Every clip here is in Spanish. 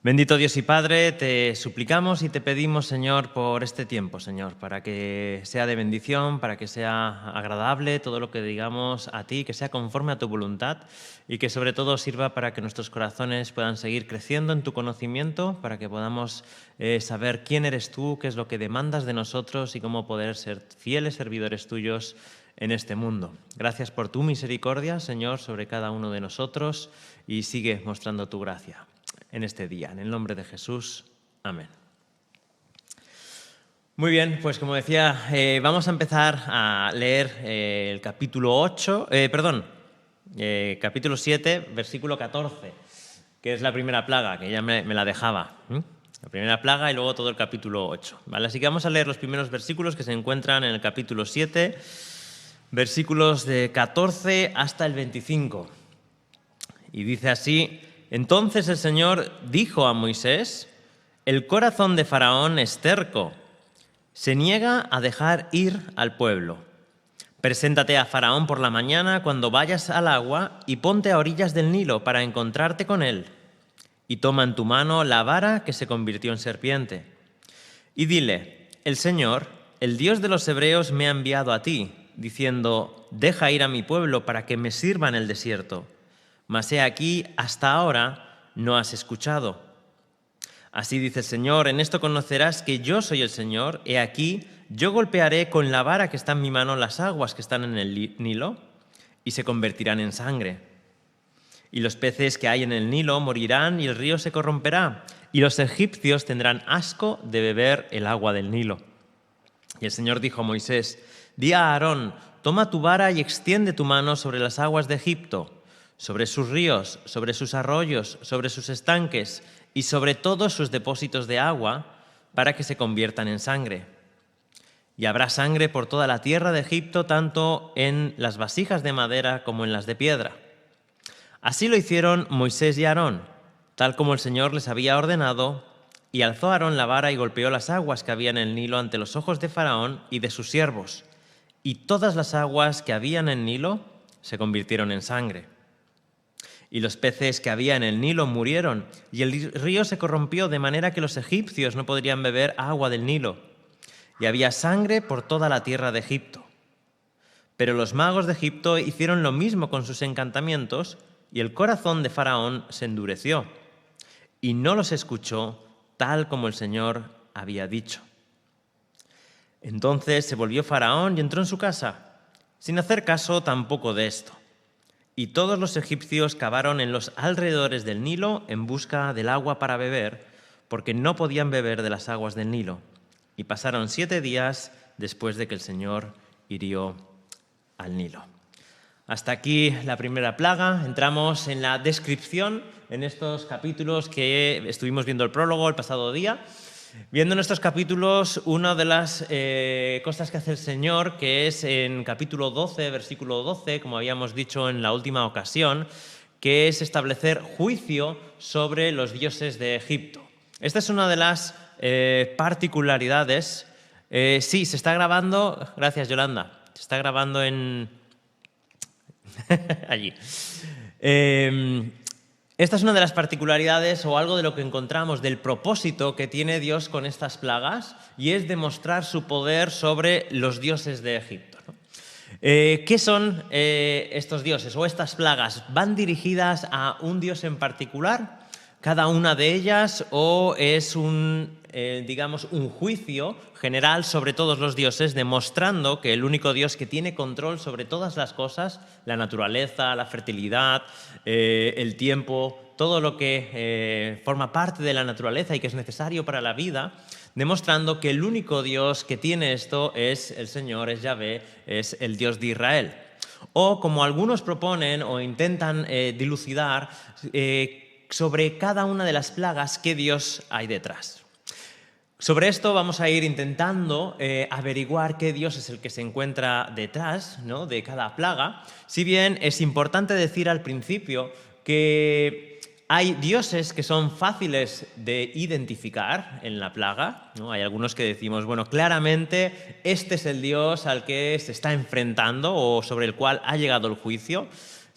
Bendito Dios y Padre, te suplicamos y te pedimos, Señor, por este tiempo, Señor, para que sea de bendición, para que sea agradable todo lo que digamos a ti, que sea conforme a tu voluntad y que sobre todo sirva para que nuestros corazones puedan seguir creciendo en tu conocimiento, para que podamos saber quién eres tú, qué es lo que demandas de nosotros y cómo poder ser fieles servidores tuyos en este mundo. Gracias por tu misericordia, Señor, sobre cada uno de nosotros y sigue mostrando tu gracia en este día. En el nombre de Jesús. Amén. Muy bien, pues como decía, vamos a empezar a leer el capítulo 7, versículo 14, que es la primera plaga, que ya me la dejaba. La primera plaga y luego todo el capítulo 8. ¿Vale? Así que vamos a leer los primeros versículos que se encuentran en el capítulo 7, versículos de 14 hasta el 25. Y dice así: Entonces el Señor dijo a Moisés: el corazón de Faraón es terco, se niega a dejar ir al pueblo. Preséntate a Faraón por la mañana cuando vayas al agua y ponte a orillas del Nilo para encontrarte con él. Y toma en tu mano la vara que se convirtió en serpiente. Y dile: el Señor, el Dios de los hebreos, me ha enviado a ti, diciendo: deja ir a mi pueblo para que me sirva en el desierto. Mas he aquí, hasta ahora no has escuchado. Así dice el Señor: en esto conocerás que yo soy el Señor. He aquí, yo golpearé con la vara que está en mi mano las aguas que están en el Nilo, y se convertirán en sangre. Y los peces que hay en el Nilo morirán, y el río se corromperá, y los egipcios tendrán asco de beber el agua del Nilo. Y el Señor dijo a Moisés: di a Aarón: toma tu vara y extiende tu mano sobre las aguas de Egipto, sobre sus ríos, sobre sus arroyos, sobre sus estanques y sobre todos sus depósitos de agua, para que se conviertan en sangre. Y habrá sangre por toda la tierra de Egipto, tanto en las vasijas de madera como en las de piedra. Así lo hicieron Moisés y Aarón, tal como el Señor les había ordenado, y alzó Aarón la vara y golpeó las aguas que había en el Nilo ante los ojos de Faraón y de sus siervos, y todas las aguas que había en el Nilo se convirtieron en sangre. Y los peces que había en el Nilo murieron, y el río se corrompió de manera que los egipcios no podrían beber agua del Nilo. Y había sangre por toda la tierra de Egipto. Pero los magos de Egipto hicieron lo mismo con sus encantamientos, y el corazón de Faraón se endureció, y no los escuchó tal como el Señor había dicho. Entonces se volvió Faraón y entró en su casa, sin hacer caso tampoco de esto. Y todos los egipcios cavaron en los alrededores del Nilo en busca del agua para beber, porque no podían beber de las aguas del Nilo. Y pasaron 7 días después de que el Señor hirió al Nilo. Hasta aquí la primera plaga. Entramos en la descripción en estos capítulos que estuvimos viendo el prólogo el pasado día. Viendo en estos capítulos, una de las cosas que hace el Señor, que es en capítulo 12, versículo 12, como habíamos dicho en la última ocasión, que es establecer juicio sobre los dioses de Egipto. Esta es una de las particularidades. Sí, se está grabando. Gracias, Yolanda. Se está grabando en... allí. Esta es una de las particularidades o algo de lo que encontramos del propósito que tiene Dios con estas plagas, y es demostrar su poder sobre los dioses de Egipto, ¿no? ¿Qué son estos dioses o estas plagas? ¿Van dirigidas a un dios en particular, cada una de ellas, o es un juicio general sobre todos los dioses, demostrando que el único Dios que tiene control sobre todas las cosas, la naturaleza, la fertilidad, el tiempo, todo lo que forma parte de la naturaleza y que es necesario para la vida, demostrando que el único Dios que tiene esto es el Señor, es Yahvé, es el Dios de Israel? O, como algunos proponen o intentan dilucidar, sobre cada una de las plagas, ¿qué Dios hay detrás? Sobre esto vamos a ir intentando averiguar qué Dios es el que se encuentra detrás, ¿no?, de cada plaga. Si bien es importante decir al principio que hay dioses que son fáciles de identificar en la plaga, ¿no? Hay algunos que decimos, bueno, claramente este es el Dios al que se está enfrentando o sobre el cual ha llegado el juicio.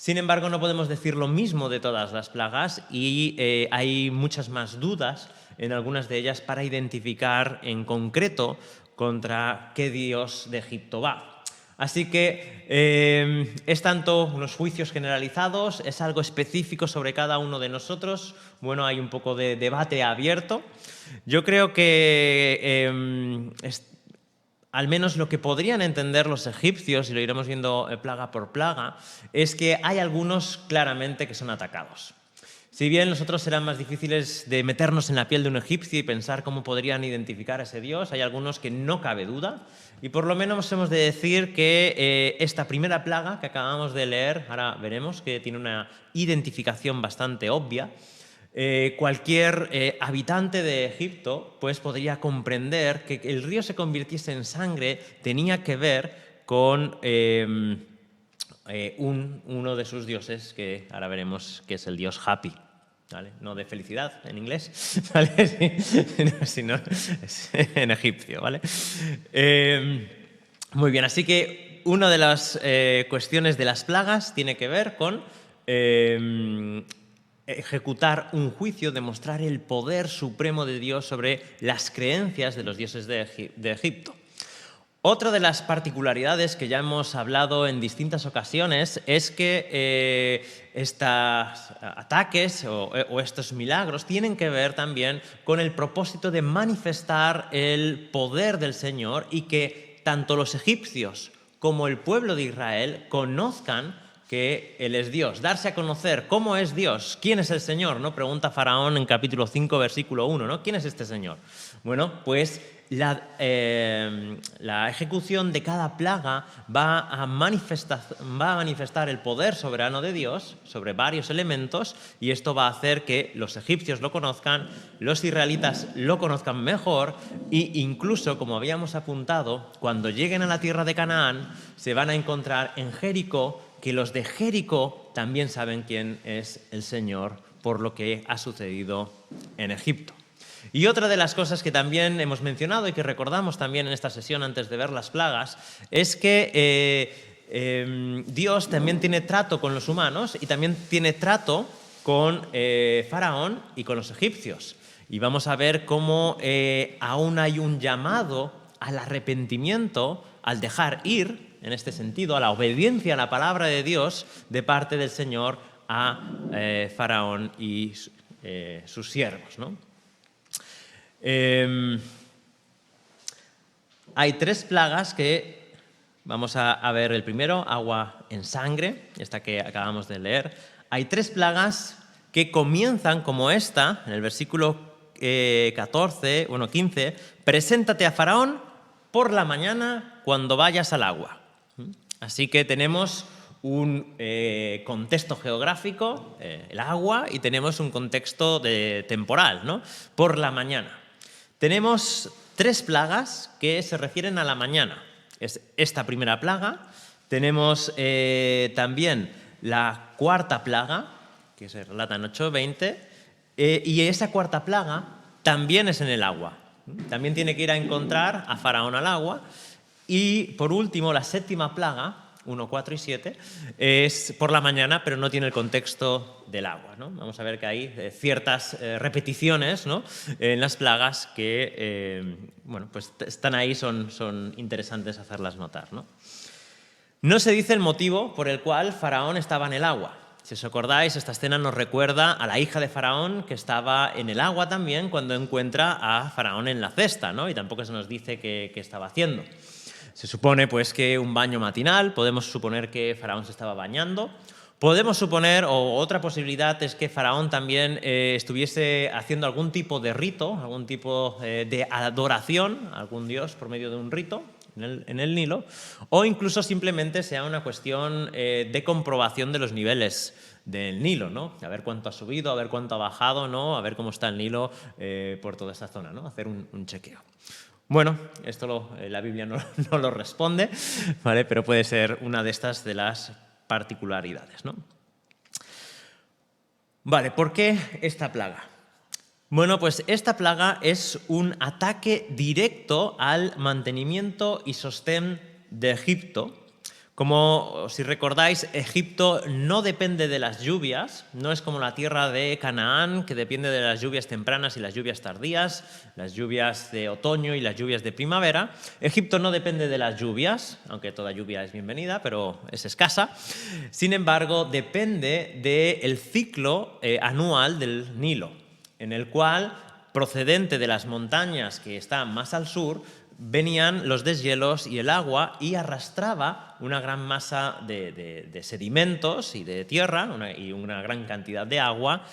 Sin embargo, no podemos decir lo mismo de todas las plagas y hay muchas más dudas en algunas de ellas para identificar en concreto contra qué dios de Egipto va. Así que es tanto unos juicios generalizados, es algo específico sobre cada uno de nosotros. Bueno, hay un poco de debate abierto. Yo creo que al menos lo que podrían entender los egipcios, y lo iremos viendo plaga por plaga, es que hay algunos claramente que son atacados. Si bien los otros serán más difíciles de meternos en la piel de un egipcio y pensar cómo podrían identificar a ese dios, hay algunos que no cabe duda. Y por lo menos hemos de decir que esta primera plaga que acabamos de leer, ahora veremos que tiene una identificación bastante obvia, cualquier habitante de Egipto pues podría comprender que el río se convirtiese en sangre tenía que ver con uno de sus dioses, que ahora veremos que es el dios Hapi, ¿vale? No de felicidad en inglés, ¿vale? sino en egipcio, ¿vale? Muy bien, así que una de las cuestiones de las plagas tiene que ver con ejecutar un juicio, demostrar el poder supremo de Dios sobre las creencias de los dioses de Egipto. Otra de las particularidades que ya hemos hablado en distintas ocasiones es que estos ataques o estos milagros tienen que ver también con el propósito de manifestar el poder del Señor y que tanto los egipcios como el pueblo de Israel conozcan que Él es Dios. Darse a conocer cómo es Dios, quién es el Señor, ¿no? Pregunta Faraón en capítulo 5, versículo 1, ¿no? ¿Quién es este Señor? Bueno, pues la ejecución de cada plaga va a manifestar el poder soberano de Dios sobre varios elementos y esto va a hacer que los egipcios lo conozcan, los israelitas lo conozcan mejor e incluso, como habíamos apuntado, cuando lleguen a la tierra de Canaán se van a encontrar en Jericó que los de Jericó también saben quién es el Señor por lo que ha sucedido en Egipto. Y otra de las cosas que también hemos mencionado y que recordamos también en esta sesión antes de ver las plagas es que Dios también tiene trato con los humanos y también tiene trato con Faraón y con los egipcios. Y vamos a ver cómo aún hay un llamado al arrepentimiento, al dejar ir, en este sentido, a la obediencia a la palabra de Dios de parte del Señor a Faraón y sus siervos, ¿no? Hay tres plagas que vamos a ver. El primero, agua en sangre, esta que acabamos de leer. Hay tres plagas que comienzan como esta, en el versículo 15, preséntate a Faraón por la mañana cuando vayas al agua. Así que tenemos un contexto geográfico, el agua, y tenemos un contexto temporal, ¿no? Por la mañana. Tenemos tres plagas que se refieren a la mañana. Es esta primera plaga. Tenemos también la cuarta plaga, que se relata en 8:20, y esa cuarta plaga también es en el agua. También tiene que ir a encontrar a Faraón al agua. Y por último, la séptima plaga, 1, 4 y 7, es por la mañana, pero no tiene el contexto del agua, ¿no? Vamos a ver que hay ciertas repeticiones, ¿no?, en las plagas que bueno, pues están ahí, son interesantes hacerlas notar, ¿no? No se dice el motivo por el cual Faraón estaba en el agua. Si os acordáis, esta escena nos recuerda a la hija de Faraón que estaba en el agua también cuando encuentra a Faraón en la cesta, ¿no? Y tampoco se nos dice qué estaba haciendo. Se supone pues que un baño matinal, podemos suponer que Faraón se estaba bañando, podemos suponer, o otra posibilidad es que Faraón también estuviese haciendo algún tipo de rito, algún tipo de adoración a algún dios por medio de un rito en el Nilo, o incluso simplemente sea una cuestión de comprobación de los niveles del Nilo, ¿no? A ver cuánto ha subido, a ver cuánto ha bajado, ¿no? A ver cómo está el Nilo por toda esta zona, ¿no? Hacer un chequeo. Bueno, esto la Biblia no lo responde, ¿vale? Pero puede ser una de estas de las particularidades, ¿no? Vale, ¿por qué esta plaga? Bueno, pues esta plaga es un ataque directo al mantenimiento y sostén de Egipto, Como si recordáis, Egipto no depende de las lluvias, no es como la tierra de Canaán, que depende de las lluvias tempranas y las lluvias tardías, las lluvias de otoño y las lluvias de primavera. Egipto no depende de las lluvias, aunque toda lluvia es bienvenida, pero es escasa. Sin embargo, depende del ciclo anual del Nilo, en el cual, procedente de las montañas que están más al sur, venían los deshielos y el agua y arrastraba una gran masa de sedimentos y de tierra y una gran cantidad de agua,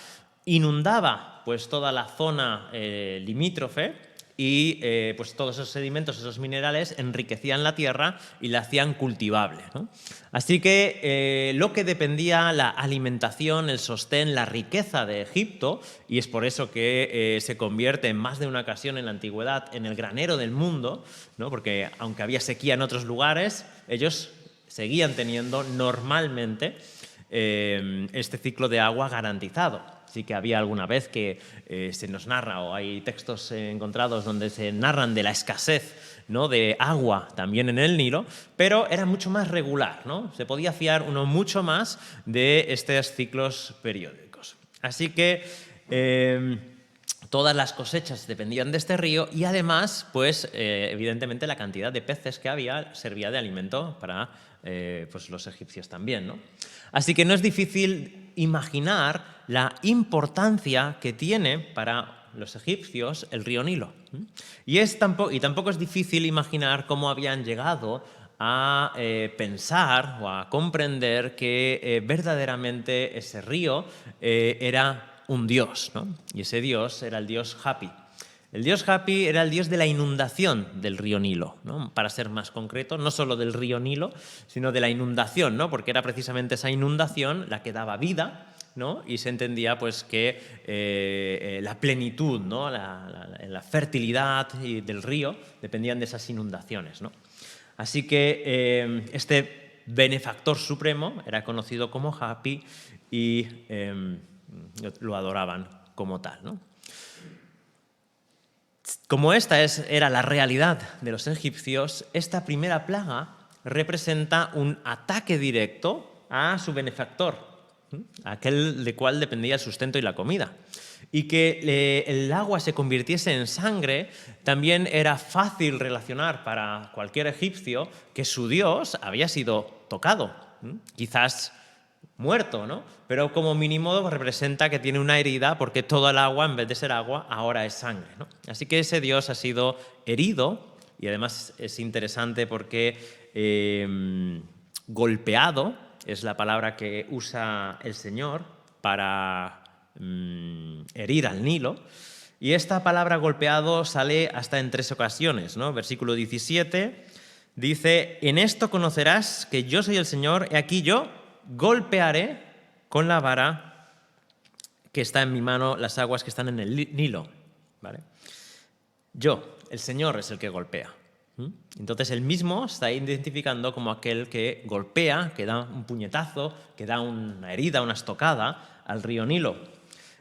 inundaba pues toda la zona limítrofe y pues todos esos sedimentos, esos minerales enriquecían la tierra y la hacían cultivable, ¿no? Así que lo que dependía, la alimentación, el sostén, la riqueza de Egipto, y es por eso que se convierte en más de una ocasión en la antigüedad en el granero del mundo, ¿no? Porque aunque había sequía en otros lugares, ellos seguían teniendo normalmente este ciclo de agua garantizado. Sí que había alguna vez que se nos narra, o hay textos encontrados donde se narran de la escasez, ¿no?, de agua también en el Nilo, pero era mucho más regular, ¿no? Se podía fiar uno mucho más de estos ciclos periódicos. Así que todas las cosechas dependían de este río y además, pues evidentemente la cantidad de peces que había servía de alimento para pues los egipcios también, ¿no? Así que no es difícil imaginar la importancia que tiene para los egipcios el río Nilo. Y tampoco es difícil imaginar cómo habían llegado a pensar o a comprender que verdaderamente ese río era un dios, ¿no? Y ese dios era el dios Hapi. El dios Hapi era el dios de la inundación del río Nilo, ¿no? Para ser más concreto, no solo del río Nilo, sino de la inundación, ¿no? Porque era precisamente esa inundación la que daba vida, ¿no? Y se entendía pues, que la plenitud, ¿no?, la fertilidad del río dependían de esas inundaciones, ¿no? Así que este benefactor supremo era conocido como Hapi y lo adoraban como tal, ¿no? Como esta era la realidad de los egipcios, esta primera plaga representa un ataque directo a su benefactor, aquel de cual dependía el sustento y la comida. Y que el agua se convirtiese en sangre también era fácil relacionar para cualquier egipcio que su dios había sido tocado, quizás muerto, ¿no? Pero como mínimo representa que tiene una herida porque todo el agua, en vez de ser agua, ahora es sangre, ¿no? Así que ese dios ha sido herido y además es interesante porque golpeado es la palabra que usa el Señor para herir al Nilo. Y esta palabra golpeado sale hasta en 3 ocasiones, ¿no? Versículo 17 dice: en esto conocerás que yo soy el Señor, he aquí yo golpearé con la vara que está en mi mano las aguas que están en el Nilo, ¿vale? Yo, el Señor, es el que golpea. Entonces él mismo está identificando como aquel que golpea, que da un puñetazo, que da una herida, una estocada al río Nilo.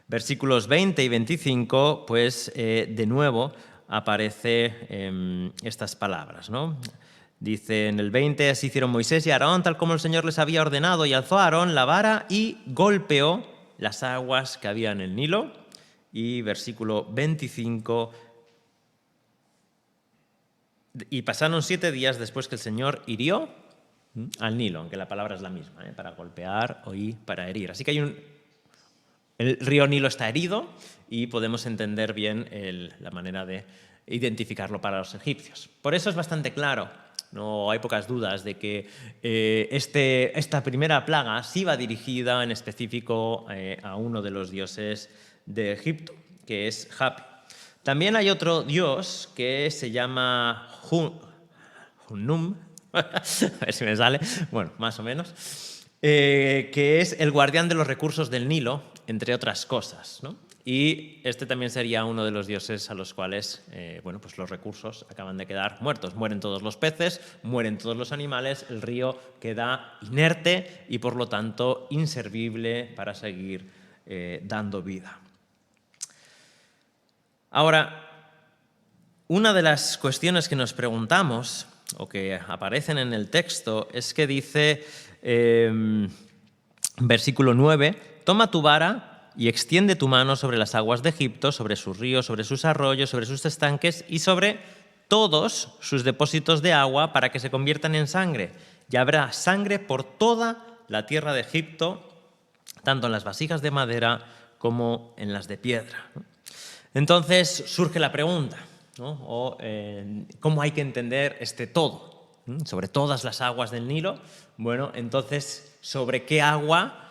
Versículos 20 y 25, pues de nuevo aparece estas palabras, ¿no? Dice en el 20, así hicieron Moisés y Aarón, tal como el Señor les había ordenado, y alzó a Aarón la vara y golpeó las aguas que había en el Nilo. Y versículo 25, y pasaron 7 días después que el Señor hirió al Nilo, aunque la palabra es la misma, para golpear y para herir. Así que el río Nilo está herido y podemos entender bien la manera de identificarlo para los egipcios. Por eso es bastante claro, no hay pocas dudas de que esta primera plaga sí va dirigida en específico a uno de los dioses de Egipto, que es Hapi. También hay otro dios que se llama Hunum, a ver si me sale, bueno, más o menos, que es el guardián de los recursos del Nilo, entre otras cosas, ¿no? Y este también sería uno de los dioses a los cuales bueno, pues los recursos acaban de quedar muertos. Mueren todos los peces, mueren todos los animales, el río queda inerte y por lo tanto inservible para seguir dando vida. Ahora, una de las cuestiones que nos preguntamos o que aparecen en el texto es que dice, versículo 9, toma tu vara y extiende tu mano sobre las aguas de Egipto, sobre sus ríos, sobre sus arroyos, sobre sus estanques y sobre todos sus depósitos de agua para que se conviertan en sangre. Y habrá sangre por toda la tierra de Egipto, tanto en las vasijas de madera como en las de piedra. Entonces surge la pregunta, ¿no? ¿Cómo hay que entender este todo? Sobre todas las aguas del Nilo. Bueno, entonces, ¿sobre qué agua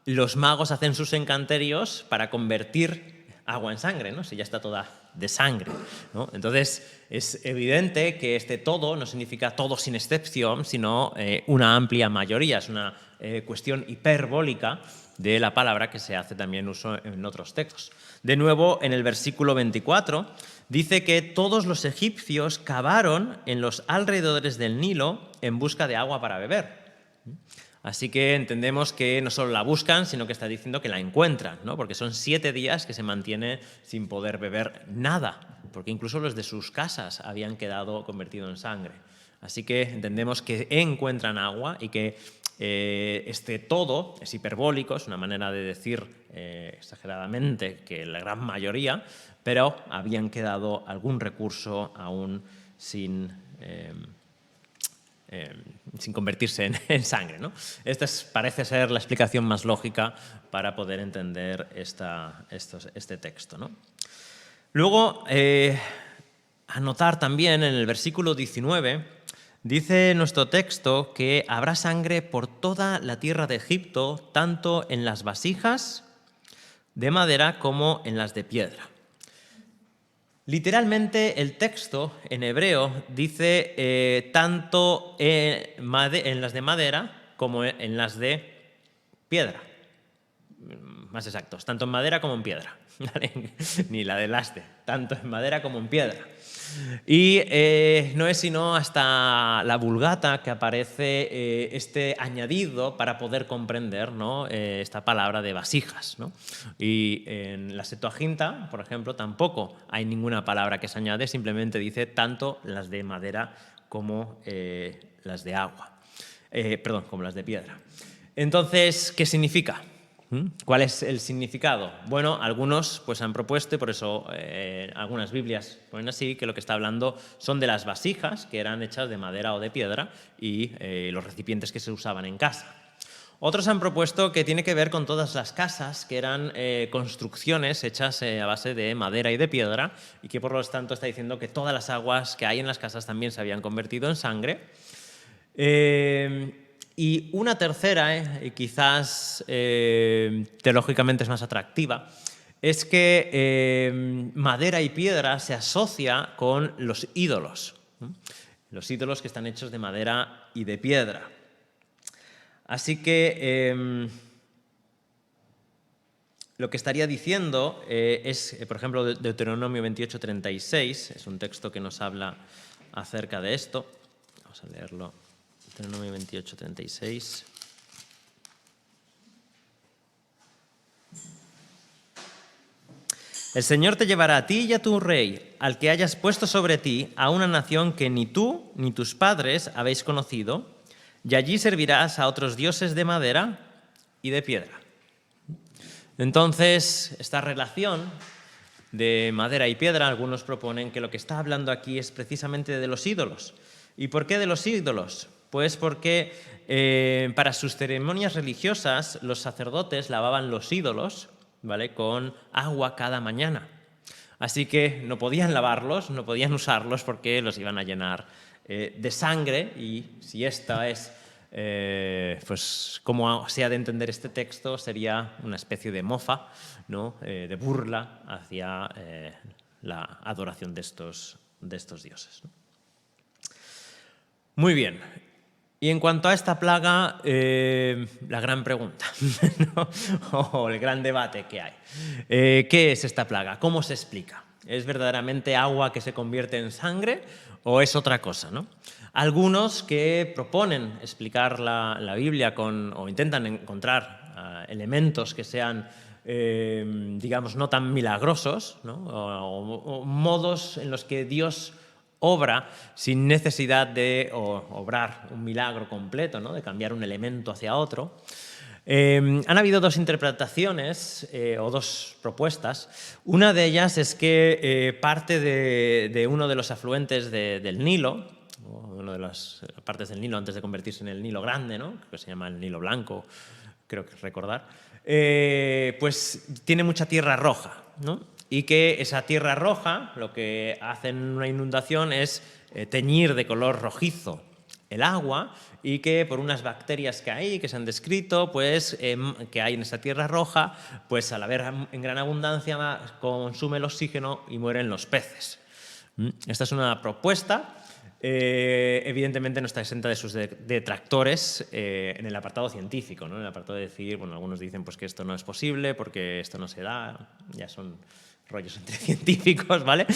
los magos hacen sus encanterios para convertir agua en sangre, ¿no? Si ya está toda de sangre, ¿no? Entonces, es evidente que este todo no significa todo sin excepción, sino una amplia mayoría. Es una cuestión hiperbólica de la palabra que se hace también uso en otros textos. De nuevo, en el versículo 24, dice que todos los egipcios cavaron en los alrededores del Nilo en busca de agua para beber. Así que entendemos que no solo la buscan, sino que está diciendo que la encuentran, ¿no? Porque son 7 días que se mantiene sin poder beber nada, porque incluso los de sus casas habían quedado convertidos en sangre. Así que entendemos que encuentran agua y que este todo es hiperbólico, es una manera de decir exageradamente que la gran mayoría, pero habían quedado algún recurso aún sin convertirse en sangre, ¿no? Esta parece ser la explicación más lógica para poder entender este texto, ¿no? Luego, anotar también en el versículo 19, dice nuestro texto que habrá sangre por toda la tierra de Egipto, tanto en las vasijas de madera como en las de piedra. Literalmente el texto en hebreo dice tanto en las de madera como en las de piedra. Más exactos, tanto en madera como en piedra. Ni la del aste, tanto en madera como en piedra. Y no es sino hasta la Vulgata que aparece este añadido para poder comprender, ¿no? Esta palabra de vasijas, ¿no? Y en la Septuaginta, por ejemplo, tampoco hay ninguna palabra que se añade, simplemente dice tanto las de madera como las de agua. Como las de piedra. Entonces, ¿qué significa? ¿Cuál es el significado? Bueno, algunos pues han propuesto, y por eso algunas Biblias ponen así, que lo que está hablando son de las vasijas, que eran hechas de madera o de piedra, y los recipientes que se usaban en casa. Otros han propuesto que tiene que ver con todas las casas, que eran construcciones hechas a base de madera y de piedra, y que por lo tanto está diciendo que todas las aguas que hay en las casas también se habían convertido en sangre. Y una tercera, quizás teológicamente es más atractiva, es que madera y piedra se asocia con los ídolos. Los ídolos que están hechos de madera y de piedra. Así que lo que estaría diciendo es, por ejemplo, Deuteronomio 28:36, es un texto que nos habla acerca de esto. Vamos a leerlo. Deuteronomio 28:36. El Señor te llevará a ti y a tu rey, al que hayas puesto sobre ti, a una nación que ni tú ni tus padres habéis conocido, y allí servirás a otros dioses de madera y de piedra. Entonces, esta relación de madera y piedra, algunos proponen que lo que está hablando aquí es precisamente de los ídolos. ¿Y por qué de los ídolos? Pues porque para sus ceremonias religiosas los sacerdotes lavaban los ídolos, ¿vale?, con agua cada mañana. Así que no podían lavarlos, no podían usarlos porque los iban a llenar de sangre, y si esta es, pues como se ha de entender este texto, sería una especie de mofa, ¿no?, de burla hacia la adoración de estos dioses, ¿no? Muy bien. Y en cuanto a esta plaga, la gran pregunta, ¿no?, o el gran debate que hay. ¿Qué es esta plaga? ¿Cómo se explica? ¿Es verdaderamente agua que se convierte en sangre o es otra cosa, ¿no? Algunos que proponen explicar la Biblia o intentan encontrar elementos que sean, digamos, no tan milagrosos, ¿no?, o modos en los que Dios obra sin necesidad de obrar un milagro completo, ¿no? De cambiar un elemento hacia otro. Han habido dos interpretaciones o dos propuestas. Una de ellas es que parte de uno de los afluentes del Nilo, una de las partes del Nilo antes de convertirse en el Nilo Grande, ¿no? Que se llama el Nilo Blanco, creo que recordar, pues tiene mucha tierra roja, ¿no? Y que esa tierra roja lo que hace en una inundación es teñir de color rojizo el agua, y que por unas bacterias que hay, que se han descrito, pues, que hay en esa tierra roja, pues al haber en gran abundancia consume el oxígeno y mueren los peces. Esta es una propuesta. Evidentemente no está exenta de sus detractores en el apartado científico, ¿no? En el apartado de decir, bueno, algunos dicen pues, que esto no es posible porque esto no se da, ya son rollos entre científicos, ¿vale?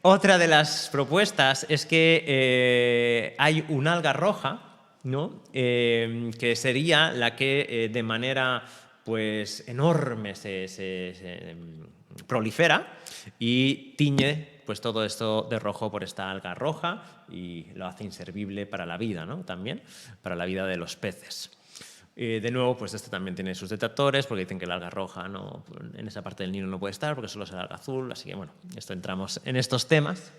Otra de las propuestas es que hay un alga roja, ¿no? Que sería la que de manera pues, enorme se prolifera y tiñe pues, todo esto de rojo por esta alga roja y lo hace inservible para la vida, ¿no? También para la vida de los peces. De nuevo, pues esto también tiene sus detractores porque dicen que el alga roja no, en esa parte del Nilo no puede estar porque solo es el alga azul, así que bueno, esto entramos en estos temas.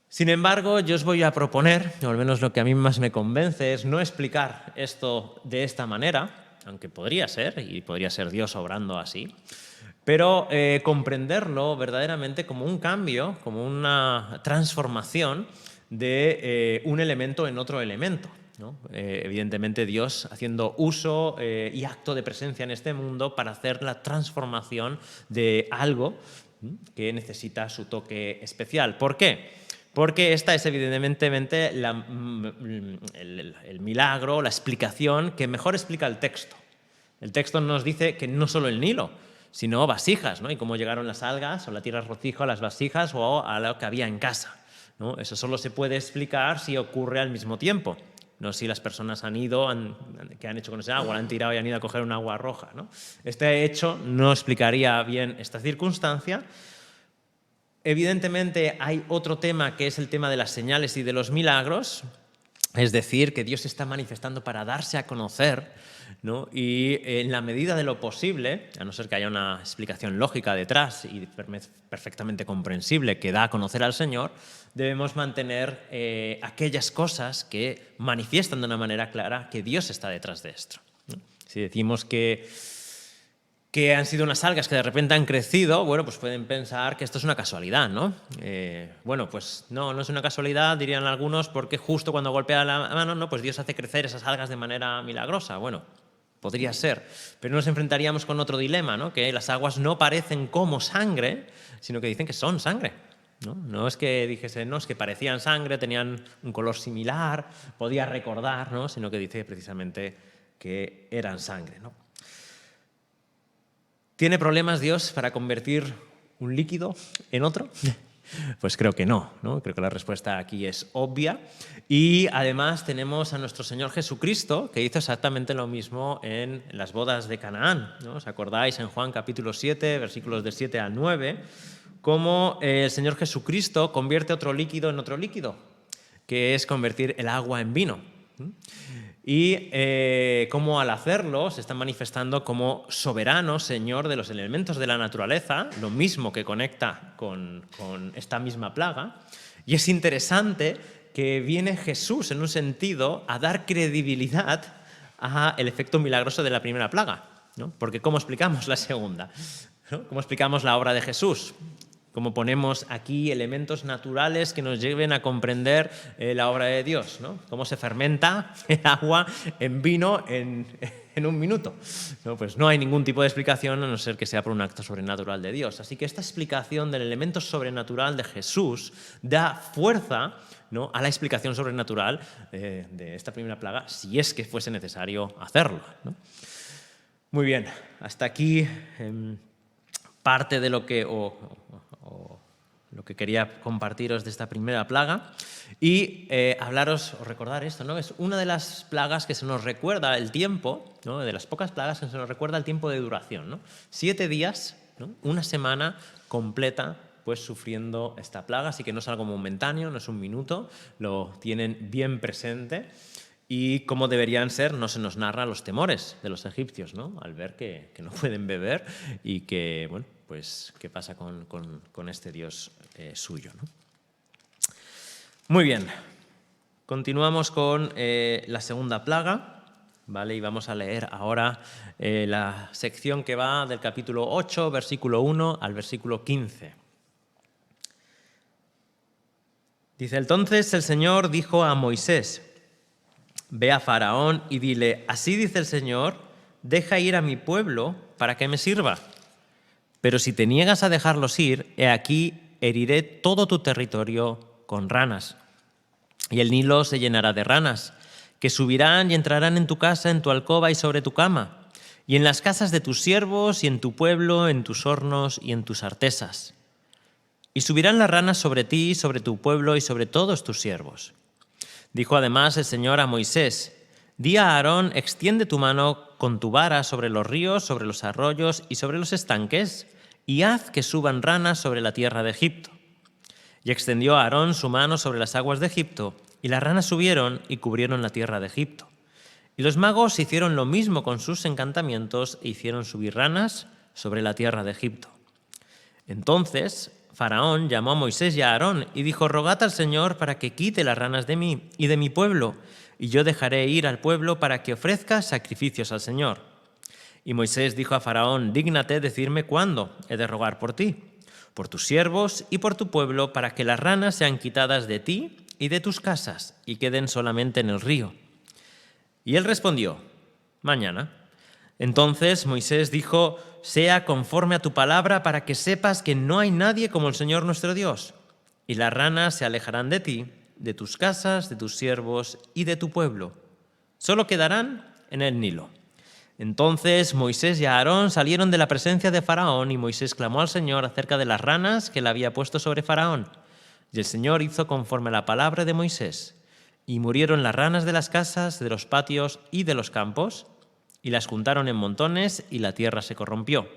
Sin embargo, yo os voy a proponer, o al menos lo que a mí más me convence, es no explicar esto de esta manera, aunque podría ser, y podría ser Dios obrando así, pero comprenderlo verdaderamente como un cambio, como una transformación de un elemento en otro elemento, ¿no? Evidentemente Dios haciendo uso y acto de presencia en este mundo para hacer la transformación de algo que necesita su toque especial. ¿Por qué? Porque esta es evidentemente el milagro, la explicación que mejor explica el texto. El texto nos dice que no solo el Nilo, sino vasijas, ¿no? Y cómo llegaron las algas o la tierra rojiza a las vasijas o a lo que había en casa, ¿no? Eso solo se puede explicar si ocurre al mismo tiempo. No si las personas han ido, ¿qué han hecho con ese agua? La han tirado y han ido a coger un agua roja, ¿no? Este hecho no explicaría bien esta circunstancia. Evidentemente hay otro tema que es el tema de las señales y de los milagros, es decir, que Dios se está manifestando para darse a conocer, ¿no? Y en la medida de lo posible, a no ser que haya una explicación lógica detrás y perfectamente comprensible que da a conocer al Señor, debemos mantener aquellas cosas que manifiestan de una manera clara que Dios está detrás de esto, ¿no? Si decimos que han sido unas algas que de repente han crecido, bueno, pues pueden pensar que esto es una casualidad, ¿no? Bueno, pues no es una casualidad, dirían algunos, porque justo cuando golpea la mano, ¿no? Pues Dios hace crecer esas algas de manera milagrosa. Bueno, podría ser, pero nos enfrentaríamos con otro dilema, ¿no? Que las aguas no parecen como sangre, sino que dicen que son sangre, ¿no? No es que dijesen, no, es que parecían sangre, tenían un color similar, podía recordar, ¿no? Sino que dice precisamente que eran sangre, ¿no? ¿Tiene problemas Dios para convertir un líquido en otro? Pues creo que no, ¿no? Creo que la respuesta aquí es obvia. Y además tenemos a nuestro Señor Jesucristo, que hizo exactamente lo mismo en las bodas de Canaán, ¿no? ¿Os acordáis en Juan capítulo 7, versículos de 7 al 9, cómo el Señor Jesucristo convierte otro líquido en otro líquido, que es convertir el agua en vino? Y cómo al hacerlo se está manifestando como soberano Señor de los elementos de la naturaleza, lo mismo que conecta con esta misma plaga. Y es interesante que viene Jesús en un sentido a dar credibilidad al efecto milagroso de la primera plaga, ¿no? Porque ¿cómo explicamos la segunda? ¿No? ¿Cómo explicamos la obra de Jesús? Como ponemos aquí elementos naturales que nos lleven a comprender la obra de Dios, ¿no? Cómo se fermenta el agua en vino en un minuto, ¿no? Pues no hay ningún tipo de explicación a no ser que sea por un acto sobrenatural de Dios. Así que esta explicación del elemento sobrenatural de Jesús da fuerza, ¿no? A la explicación sobrenatural de esta primera plaga, si es que fuese necesario hacerlo, ¿no? Muy bien, hasta aquí parte de lo que... lo que quería compartiros de esta primera plaga y hablaros o recordar esto, ¿no? Es una de las plagas que se nos recuerda el tiempo, ¿no? De las pocas plagas que se nos recuerda el tiempo de duración, ¿no? 7 días, ¿no? Una semana completa pues sufriendo esta plaga, así que no es algo momentáneo, no es un minuto, lo tienen bien presente. Y como deberían ser, no se nos narra los temores de los egipcios, ¿no? Al ver que no pueden beber y que, bueno, pues qué pasa con este Dios suyo, ¿no? Muy bien, continuamos con la segunda plaga, ¿vale? Y vamos a leer ahora la sección que va del capítulo 8, versículo 1 al versículo 15. Dice, entonces el Señor dijo a Moisés, ve a Faraón y dile, así dice el Señor, deja ir a mi pueblo para que me sirva. Pero si te niegas a dejarlos ir, he aquí heriré todo tu territorio con ranas. Y el Nilo se llenará de ranas, que subirán y entrarán en tu casa, en tu alcoba y sobre tu cama, y en las casas de tus siervos, y en tu pueblo, en tus hornos y en tus artesas. Y subirán las ranas sobre ti, sobre tu pueblo y sobre todos tus siervos. Dijo además el Señor a Moisés, di a Aarón, extiende tu mano con tu vara sobre los ríos, sobre los arroyos y sobre los estanques, y haz que suban ranas sobre la tierra de Egipto. Y extendió Aarón su mano sobre las aguas de Egipto, y las ranas subieron y cubrieron la tierra de Egipto. Y los magos hicieron lo mismo con sus encantamientos e hicieron subir ranas sobre la tierra de Egipto. Entonces Faraón llamó a Moisés y a Aarón y dijo, rogad al Señor para que quite las ranas de mí y de mi pueblo, y yo dejaré ir al pueblo para que ofrezca sacrificios al Señor. Y Moisés dijo a Faraón, dígnate decirme cuándo he de rogar por ti, por tus siervos y por tu pueblo, para que las ranas sean quitadas de ti y de tus casas y queden solamente en el río. Y él respondió, mañana. Entonces Moisés dijo, sea conforme a tu palabra para que sepas que no hay nadie como el Señor nuestro Dios. Y las ranas se alejarán de ti, de tus casas, de tus siervos y de tu pueblo. Solo quedarán en el Nilo. Entonces Moisés y Aarón salieron de la presencia de Faraón y Moisés clamó al Señor acerca de las ranas que le había puesto sobre Faraón. Y el Señor hizo conforme a la palabra de Moisés. Y murieron las ranas de las casas, de los patios y de los campos, y las juntaron en montones y la tierra se corrompió.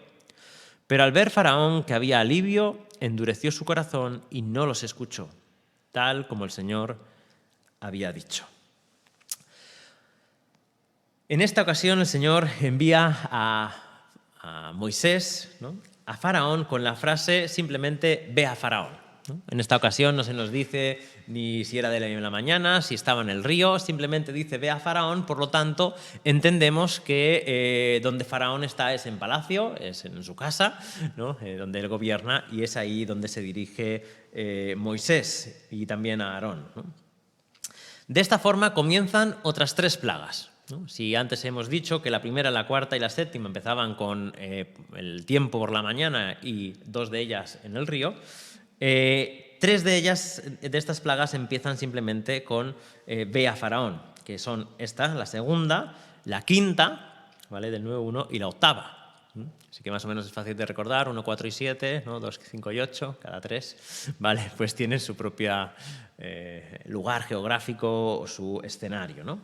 Pero al ver Faraón que había alivio, endureció su corazón y no los escuchó, tal como el Señor había dicho. En esta ocasión el Señor envía a Moisés, ¿no?, a Faraón con la frase simplemente ve a Faraón. En esta ocasión no se nos dice ni si era de la mañana, si estaba en el río, simplemente dice ve a Faraón, por lo tanto entendemos que donde Faraón está es en palacio, es en su casa, ¿no?, donde él gobierna, y es ahí donde se dirige Moisés y también a Aarón, ¿no? De esta forma comienzan otras 3 plagas, ¿no? Si antes hemos dicho que la primera, la cuarta y la séptima empezaban con el tiempo por la mañana y 2 de ellas en el río, 3 de ellas, de estas plagas, empiezan simplemente con ve a Faraón, que son esta, la segunda, la quinta, ¿vale?, del 9.1, y la octava. Así que más o menos es fácil de recordar, 1, 4 y 7, ¿no?, 2, 5 y 8, cada 3, ¿vale? Pues tienen su propio lugar geográfico o su escenario, ¿no?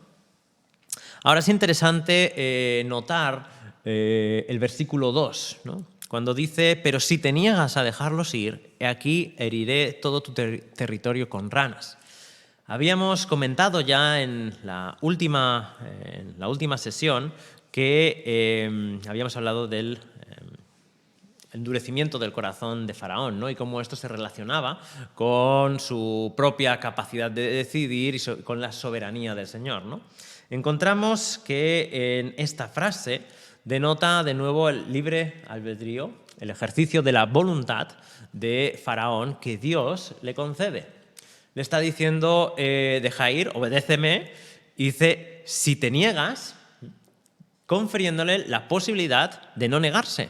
Ahora es interesante notar el versículo 2, ¿no?, cuando dice, pero si te niegas a dejarlos ir, he aquí heriré todo tu territorio con ranas. Habíamos comentado ya en la última sesión que habíamos hablado del endurecimiento del corazón de Faraón, ¿no?, y cómo esto se relacionaba con su propia capacidad de decidir y con la soberanía del Señor, ¿no? Encontramos que en esta frase denota de nuevo el libre albedrío, el ejercicio de la voluntad de Faraón que Dios le concede. Le está diciendo, deja ir, obedéceme, y dice, si te niegas, confiriéndole la posibilidad de no negarse.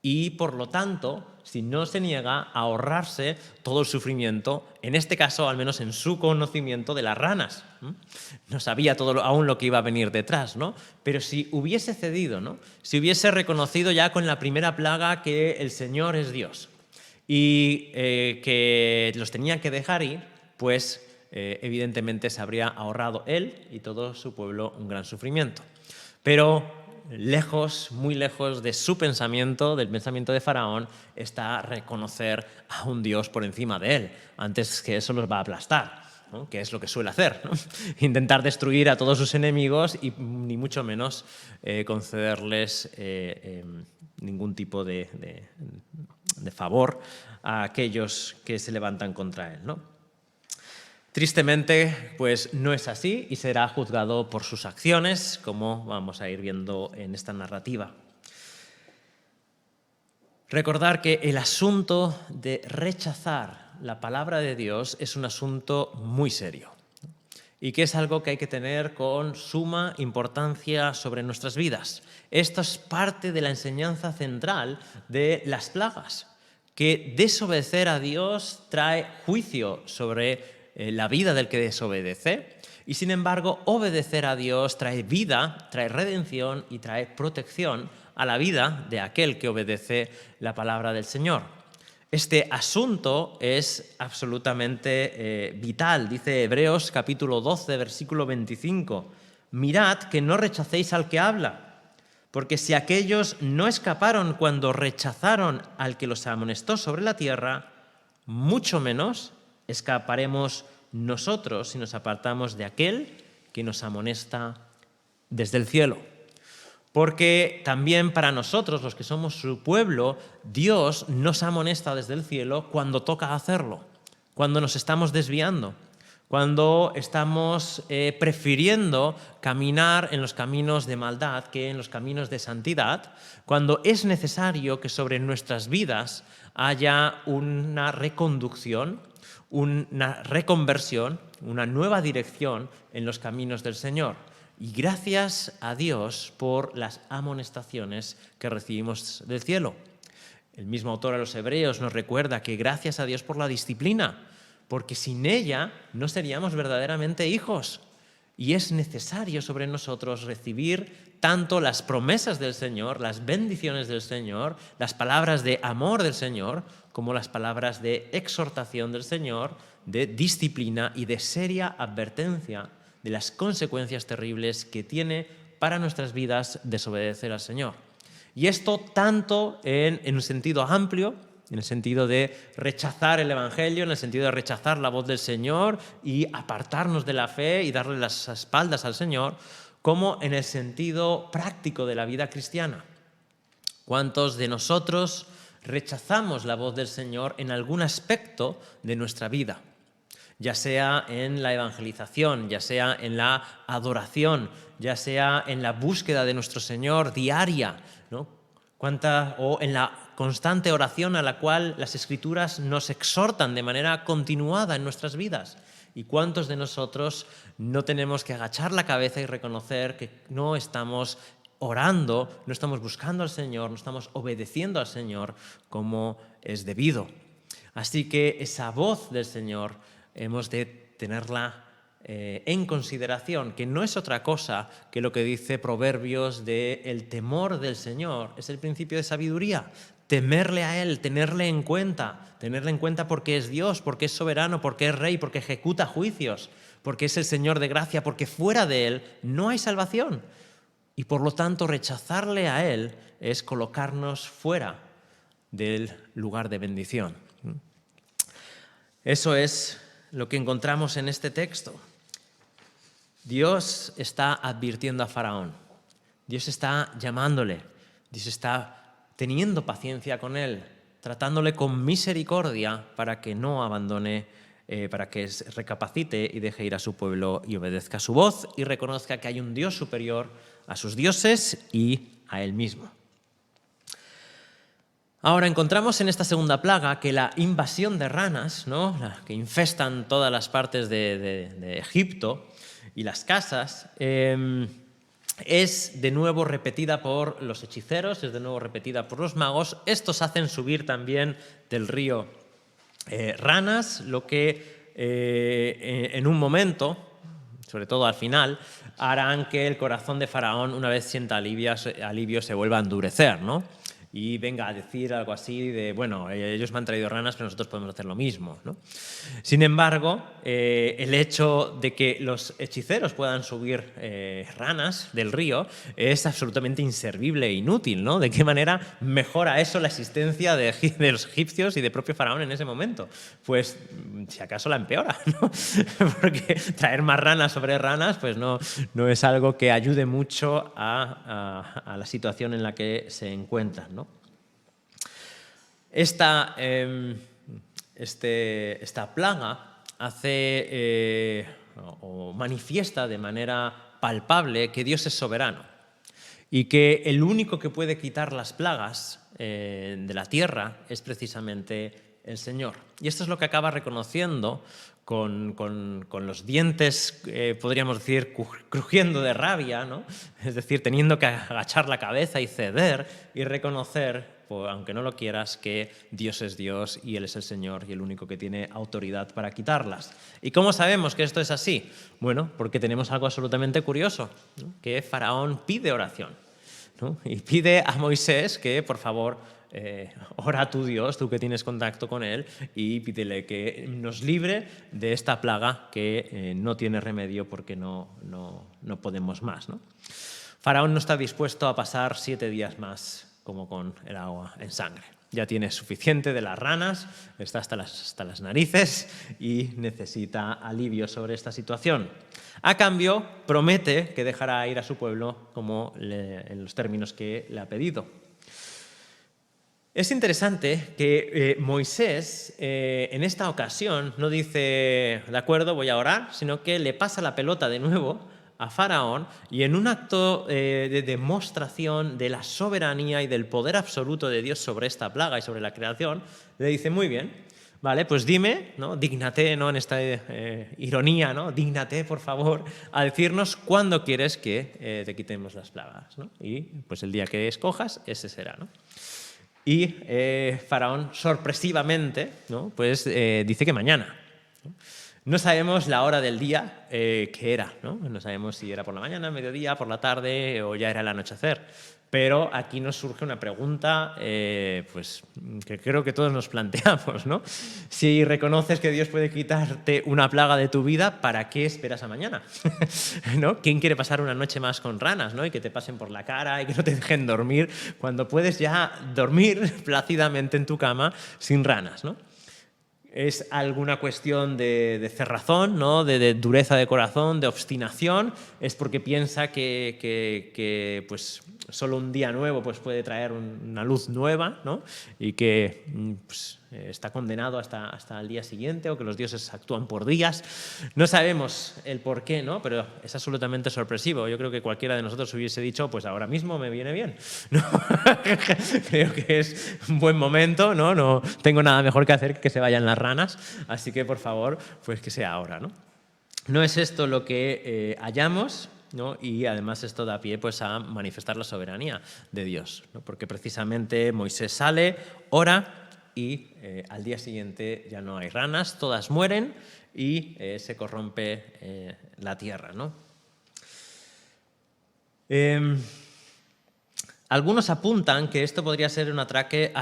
Y, por lo tanto, si no se niega, a ahorrarse todo el sufrimiento, en este caso, al menos en su conocimiento de las ranas. No sabía todo aún lo que iba a venir detrás, ¿no? Pero si hubiese cedido, ¿no?, si hubiese reconocido ya con la primera plaga que el Señor es Dios y que los tenía que dejar ir, pues evidentemente se habría ahorrado él y todo su pueblo un gran sufrimiento. Pero lejos, muy lejos de su pensamiento, del pensamiento de Faraón, está reconocer a un Dios por encima de él. Antes que eso los va a aplastar, ¿no? Que es lo que suele hacer, ¿no? Intentar destruir a todos sus enemigos y ni mucho menos concederles ningún tipo de favor a aquellos que se levantan contra él, ¿no? Tristemente, pues no es así y será juzgado por sus acciones, como vamos a ir viendo en esta narrativa. Recordar que el asunto de rechazar la palabra de Dios es un asunto muy serio y que es algo que hay que tener con suma importancia sobre nuestras vidas. Esto es parte de la enseñanza central de las plagas, que desobedecer a Dios trae juicio sobre la vida del que desobedece y, sin embargo, obedecer a Dios trae vida, trae redención y trae protección a la vida de aquel que obedece la palabra del Señor. Este asunto es absolutamente vital. Dice Hebreos capítulo 12, versículo 25, «Mirad que no rechacéis al que habla, porque si aquellos no escaparon cuando rechazaron al que los amonestó sobre la tierra, mucho menos escaparemos nosotros si nos apartamos de aquel que nos amonesta desde el cielo». Porque también para nosotros, los que somos su pueblo, Dios nos amonesta desde el cielo cuando toca hacerlo, cuando nos estamos desviando, cuando estamos prefiriendo caminar en los caminos de maldad que en los caminos de santidad, cuando es necesario que sobre nuestras vidas haya una reconducción, una reconversión, una nueva dirección en los caminos del Señor. Y gracias a Dios por las amonestaciones que recibimos del cielo. El mismo autor a los Hebreos nos recuerda que gracias a Dios por la disciplina, porque sin ella no seríamos verdaderamente hijos. Y es necesario sobre nosotros recibir tanto las promesas del Señor, las bendiciones del Señor, las palabras de amor del Señor, como las palabras de exhortación del Señor, de disciplina y de seria advertencia de las consecuencias terribles que tiene para nuestras vidas desobedecer al Señor. Y esto tanto en un sentido amplio, en el sentido de rechazar el Evangelio, en el sentido de rechazar la voz del Señor y apartarnos de la fe y darle las espaldas al Señor, como en el sentido práctico de la vida cristiana. ¿Cuántos de nosotros rechazamos la voz del Señor en algún aspecto de nuestra vida? Ya sea en la evangelización, ya sea en la adoración, ya sea en la búsqueda de nuestro Señor diaria, ¿no? O en la constante oración a la cual las Escrituras nos exhortan de manera continuada en nuestras vidas. ¿Y cuántos de nosotros no tenemos que agachar la cabeza y reconocer que no estamos orando, no estamos buscando al Señor, no estamos obedeciendo al Señor como es debido? Así que esa voz del Señor hemos de tenerla en consideración, que no es otra cosa que lo que dice Proverbios de el temor del Señor, es el principio de sabiduría. Temerle a Él, tenerle en cuenta porque es Dios, porque es soberano, porque es Rey, porque ejecuta juicios, porque es el Señor de gracia, porque fuera de Él no hay salvación. Y por lo tanto rechazarle a Él es colocarnos fuera del lugar de bendición. Eso es lo que encontramos en este texto. Dios está advirtiendo a Faraón, Dios está llamándole, Dios está teniendo paciencia con él, tratándole con misericordia para que no abandone, para que recapacite y deje ir a su pueblo y obedezca su voz y reconozca que hay un Dios superior a sus dioses y a él mismo. Ahora encontramos en esta segunda plaga que la invasión de ranas, ¿no?, que infestan todas las partes de Egipto y las casas, es de nuevo repetida por los hechiceros, es de nuevo repetida por los magos. Estos hacen subir también del río ranas, lo que en un momento, sobre todo al final, harán que el corazón de Faraón, una vez sienta alivio, se vuelva a endurecer, ¿no? y venga a decir algo así de, bueno, ellos me han traído ranas, pero nosotros podemos hacer lo mismo, ¿no? Sin embargo, el hecho de que los hechiceros puedan subir ranas del río es absolutamente inservible e inútil, ¿no? ¿De qué manera mejora eso la existencia de los egipcios y de propio Faraón en ese momento? Pues si acaso la empeora, ¿no? Porque traer más ranas sobre ranas pues no es algo que ayude mucho a la situación en la que se encuentran, ¿no? Esta plaga hace o manifiesta de manera palpable que Dios es soberano y que el único que puede quitar las plagas de la tierra es precisamente el Señor. Y esto es lo que acaba reconociendo con los dientes, podríamos decir, crujiendo de rabia, ¿no? Es decir, teniendo que agachar la cabeza y ceder y reconocer, pues, aunque no lo quieras, que Dios es Dios y Él es el Señor y el único que tiene autoridad para quitarlas. ¿Y cómo sabemos que esto es así? Bueno, porque tenemos algo absolutamente curioso, ¿no? Que Faraón pide oración, ¿no? Y pide a Moisés que, por favor, ora a tu Dios, tú que tienes contacto con Él, y pídele que nos libre de esta plaga que no tiene remedio porque no podemos más, ¿no? Faraón no está dispuesto a pasar 7 días más como con el agua en sangre. Ya tiene suficiente de las ranas, está hasta las narices y necesita alivio sobre esta situación. A cambio, promete que dejará ir a su pueblo en los términos que le ha pedido. Es interesante que Moisés en esta ocasión no dice, de acuerdo, voy a orar, sino que le pasa la pelota de nuevo a Faraón y en un acto de demostración de la soberanía y del poder absoluto de Dios sobre esta plaga y sobre la creación, le dice, muy bien, vale, pues dime, ¿no? Dígnate, ¿no? En esta ironía, ¿no? Dígnate, por favor, a decirnos cuándo quieres que te quitemos las plagas, ¿no? Y pues el día que escojas, ese será, ¿no? Y Faraón, sorpresivamente, ¿no? Pues dice que mañana, ¿no? No sabemos la hora del día que era, ¿no? No sabemos si era por la mañana, mediodía, por la tarde o ya era el anochecer. Pero aquí nos surge una pregunta pues, que creo que todos nos planteamos, ¿no? Si reconoces que Dios puede quitarte una plaga de tu vida, ¿para qué esperas a mañana? ¿No? ¿Quién quiere pasar una noche más con ranas, ¿no? Y que te pasen por la cara y que no te dejen dormir cuando puedes ya dormir plácidamente en tu cama sin ranas, ¿no? Es alguna cuestión de cerrazón, ¿no? de dureza de corazón, de obstinación. Es porque piensa que pues, solo un día nuevo pues, puede traer una luz nueva, ¿no? Y que pues, está condenado hasta el día siguiente o que los dioses actúan por días. No sabemos el por qué, ¿no? Pero es absolutamente sorpresivo. Yo creo que cualquiera de nosotros hubiese dicho, pues ahora mismo me viene bien, ¿no? Creo que es un buen momento, ¿no? No tengo nada mejor que hacer que se vayan las ranas, así que por favor, pues que sea ahora, ¿no? No es esto lo que hallamos, ¿no? Y además esto da pie pues, a manifestar la soberanía de Dios, ¿no? Porque precisamente Moisés sale, ora y al día siguiente ya no hay ranas, todas mueren y se corrompe la tierra, ¿no? Algunos apuntan que esto podría ser un atraque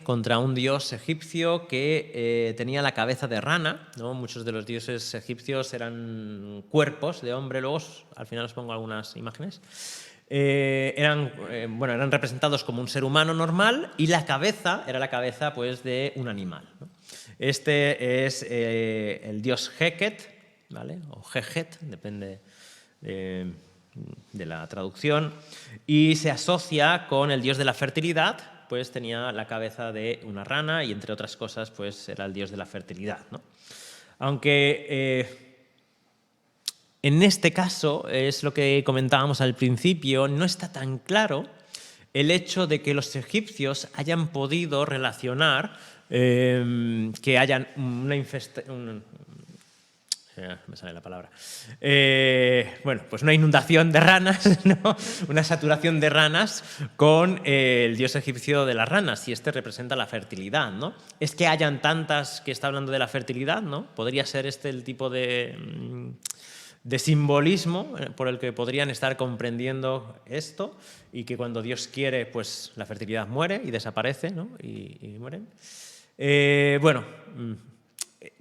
contra un dios egipcio que tenía la cabeza de rana, ¿no? Muchos de los dioses egipcios eran cuerpos de hombre, luego al final os pongo algunas imágenes. Eran representados como un ser humano normal y la cabeza era la cabeza pues, de un animal, ¿no? Este es el dios Heket, ¿vale? O Hejet, depende de la traducción, y se asocia con el dios de la fertilidad, pues tenía la cabeza de una rana y entre otras cosas pues era el dios de la fertilidad, ¿no? Aunque en este caso, es lo que comentábamos al principio, no está tan claro el hecho de que los egipcios hayan podido relacionar que hayan una me sale la palabra. Pues una inundación de ranas, ¿no? Una saturación de ranas con el dios egipcio de las ranas, y este representa la fertilidad, ¿no? Es que hayan tantas que está hablando de la fertilidad, ¿no? Podría ser este el tipo de de simbolismo por el que podrían estar comprendiendo esto, y que cuando Dios quiere, pues la fertilidad muere y desaparece, ¿no? y mueren. Bueno,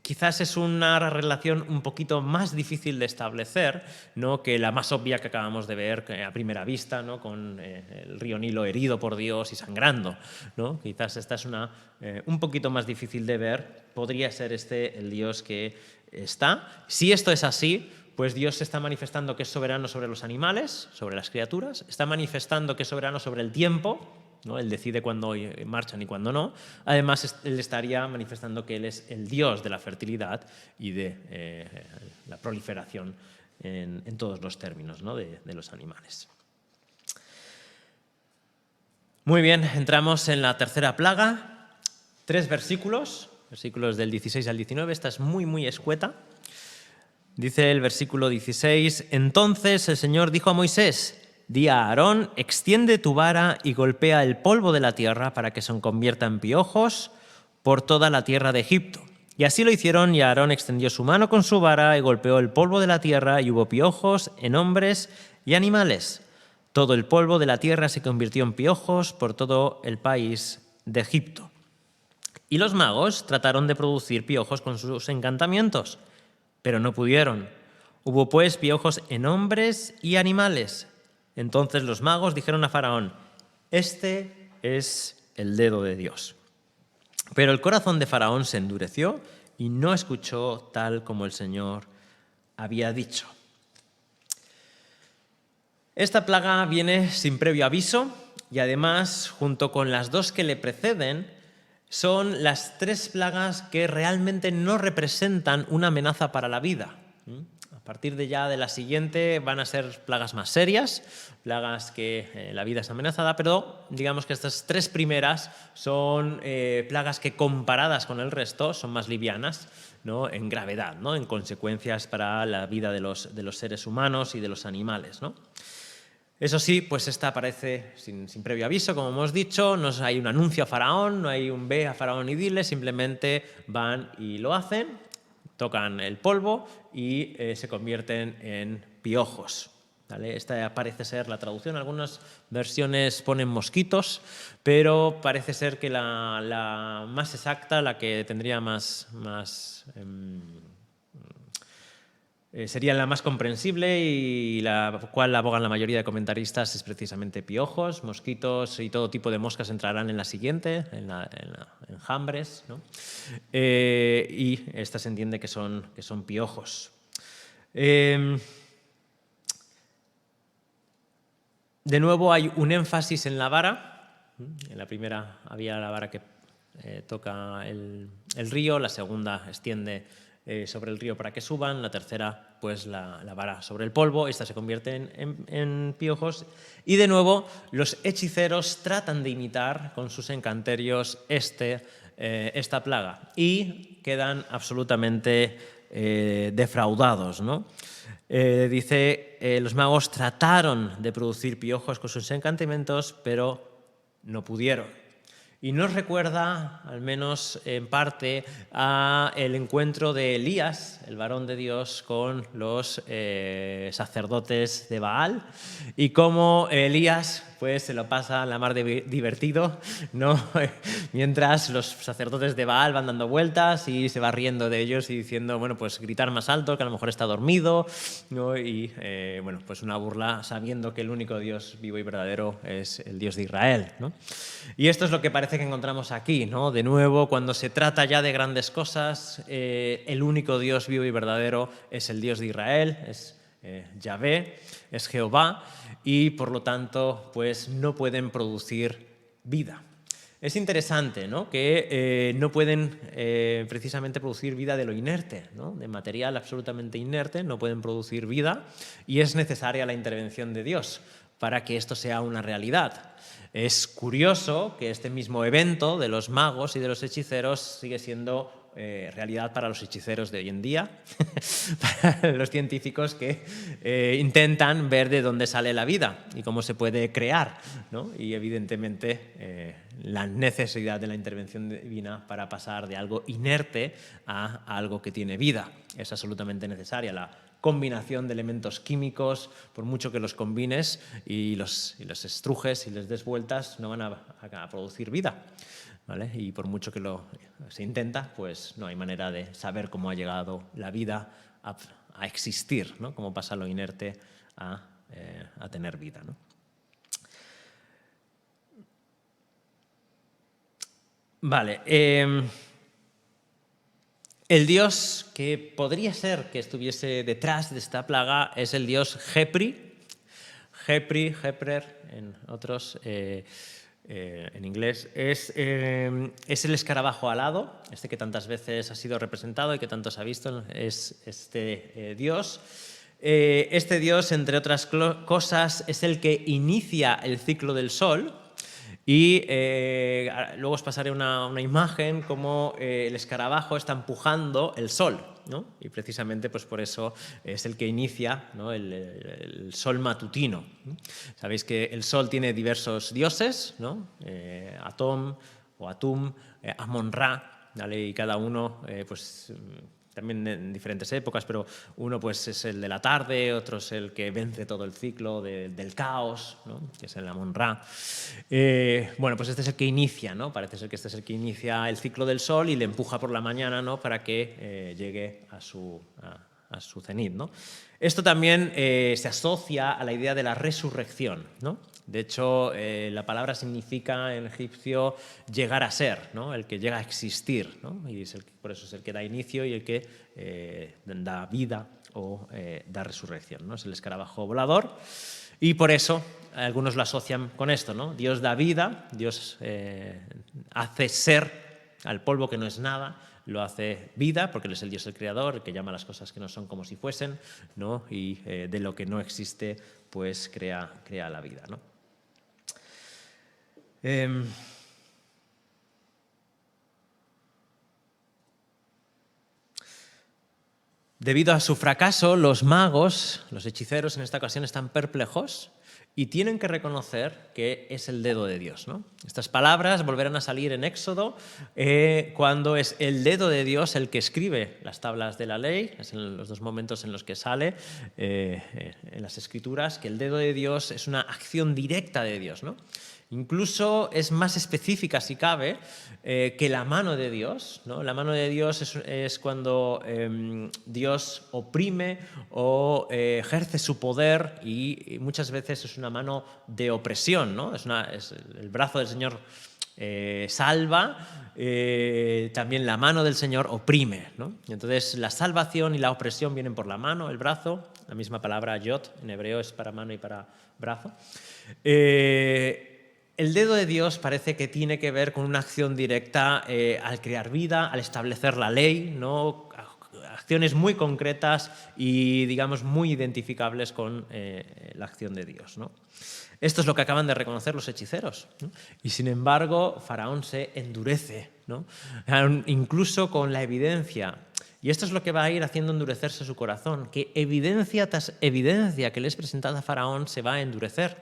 quizás es una relación un poquito más difícil de establecer, ¿no?, que la más obvia que acabamos de ver a primera vista, ¿no?, con el río Nilo herido por Dios y sangrando, ¿no? Quizás esta es un poquito más difícil de ver. Podría ser este el Dios que está. Si esto es así, pues Dios se está manifestando que es soberano sobre los animales, sobre las criaturas, está manifestando que es soberano sobre el tiempo, ¿no? Él decide cuándo marchan y cuándo no. Además, él estaría manifestando que él es el Dios de la fertilidad y de la proliferación en todos los términos, ¿no?, de los animales. Muy bien, entramos en la tercera plaga. 3 versículos del 16 al 19. Esta es muy escueta. Dice el versículo 16: Entonces el Señor dijo a Moisés: Di a Aarón, extiende tu vara y golpea el polvo de la tierra para que se convierta en piojos por toda la tierra de Egipto. Y así lo hicieron, y Aarón extendió su mano con su vara y golpeó el polvo de la tierra, y hubo piojos en hombres y animales. Todo el polvo de la tierra se convirtió en piojos por todo el país de Egipto. Y los magos trataron de producir piojos con sus encantamientos, pero no pudieron. Hubo pues piojos en hombres y animales. Entonces los magos dijeron a Faraón: Este es el dedo de Dios. Pero el corazón de Faraón se endureció y no escuchó tal como el Señor había dicho. Esta plaga viene sin previo aviso y además, junto con las 2 que le preceden, son las 3 plagas que realmente no representan una amenaza para la vida. A partir de ya de la siguiente van a ser plagas más serias, plagas que la vida es amenazada, pero digamos que estas 3 primeras son plagas que, comparadas con el resto, son más livianas, ¿no?, en gravedad, ¿no?, en consecuencias para la vida de los seres humanos y de los animales, ¿no? Eso sí, pues esta aparece sin previo aviso, como hemos dicho. No hay un anuncio a Faraón, no hay un ve a Faraón y dile, simplemente van y lo hacen, tocan el polvo y se convierten en piojos, ¿vale? Esta parece ser la traducción. Algunas versiones ponen mosquitos, pero parece ser que la más exacta, la que tendría sería la más comprensible y la cual abogan la mayoría de comentaristas, es precisamente piojos. Mosquitos y todo tipo de moscas entrarán en la siguiente, en enjambres, ¿no? Y esta se entiende que son piojos. De nuevo hay un énfasis en la vara. En la primera había la vara que toca el río, la segunda extiende sobre el río para que suban, la tercera pues la vara sobre el polvo. Esta se convierte en piojos, y de nuevo los hechiceros tratan de imitar con sus encanterios esta plaga y quedan absolutamente defraudados, ¿no? Dice, los magos trataron de producir piojos con sus encantamientos, pero no pudieron. Y nos recuerda, al menos en parte, a el encuentro de Elías, el varón de Dios, con los sacerdotes de Baal, y cómo Elías pues se lo pasa la mar de divertido, ¿no? Mientras los sacerdotes de Baal van dando vueltas y se va riendo de ellos y diciendo, bueno, pues gritar más alto, que a lo mejor está dormido, ¿no? Y bueno, pues una burla, sabiendo que el único Dios vivo y verdadero es el Dios de Israel, ¿no? Y esto es lo que parece que encontramos aquí, ¿no? De nuevo, cuando se trata ya de grandes cosas, el único Dios vivo y verdadero es el Dios de Israel, es Yahvé, es Jehová, y por lo tanto pues no pueden producir vida. Es interesante, ¿no?, que no pueden precisamente producir vida de lo inerte, ¿no?, de material absolutamente inerte, no pueden producir vida, y es necesaria la intervención de Dios para que esto sea una realidad. Es curioso que este mismo evento de los magos y de los hechiceros sigue siendo realidad para los hechiceros de hoy en día, para los científicos que intentan ver de dónde sale la vida y cómo se puede crear, ¿no? Y evidentemente la necesidad de la intervención divina para pasar de algo inerte a algo que tiene vida es absolutamente necesaria. La combinación de elementos químicos, por mucho que los combines y los estrujes y les des vueltas, no van a producir vida, ¿vale? Y por mucho que se intenta, pues no hay manera de saber cómo ha llegado la vida a existir, ¿no? Cómo pasa lo inerte a tener vida, ¿no? Vale. El dios que podría ser que estuviese detrás de esta plaga es el dios Jepri. Jeprer, en otros, en inglés, es el escarabajo alado, este que tantas veces ha sido representado y que tanto se ha visto, es este dios. Este dios, entre otras cosas, es el que inicia el ciclo del sol. Y luego os pasaré una imagen como el escarabajo está empujando el sol, ¿no? Y precisamente pues por eso es el que inicia, ¿no? el sol matutino. Sabéis que el sol tiene diversos dioses, ¿no? Atom o Atum, Amon-Ra, ¿vale? Y cada uno pues también en diferentes épocas, pero uno pues es el de la tarde, otro es el que vence todo el ciclo del caos, ¿no? Que es el Amon-Ra. Bueno, pues este es el que inicia, ¿no? Parece ser que este es el que inicia el ciclo del sol y le empuja por la mañana, ¿no? Para que llegue a su cenit, ¿no? Esto también se asocia a la idea de la resurrección, ¿no? De hecho, la palabra significa en egipcio llegar a ser, ¿no? El que llega a existir, ¿no? Y por eso es el que da inicio y el que da vida o da resurrección, ¿no? Es el escarabajo volador y por eso algunos lo asocian con esto, ¿no? Dios da vida, Dios hace ser al polvo que no es nada, lo hace vida, porque Él es el Dios el creador, el que llama a las cosas que no son como si fuesen, ¿no? Y de lo que no existe, pues crea la vida, ¿no? Debido a su fracaso, los magos, los hechiceros en esta ocasión están perplejos y tienen que reconocer que es el dedo de Dios, ¿no? Estas palabras volverán a salir en Éxodo cuando es el dedo de Dios el que escribe las tablas de la ley, es en los dos momentos en los que sale en las Escrituras, que el dedo de Dios es una acción directa de Dios, ¿no? Incluso es más específica, si cabe, que la mano de Dios, ¿no? La mano de Dios es cuando Dios oprime o ejerce su poder y muchas veces es una mano de opresión, ¿no? Es el brazo del Señor salva, también la mano del Señor oprime, ¿no? Entonces la salvación y la opresión vienen por la mano, el brazo, la misma palabra yod en hebreo es para mano y para brazo. El dedo de Dios parece que tiene que ver con una acción directa al crear vida, al establecer la ley, ¿no? Acciones muy concretas y, digamos, muy identificables con la acción de Dios, ¿no? Esto es lo que acaban de reconocer los hechiceros, ¿no? Y sin embargo, Faraón se endurece, ¿no? Incluso con la evidencia. Y esto es lo que va a ir haciendo endurecerse su corazón, que evidencia tras evidencia que le es presentada a Faraón se va a endurecer.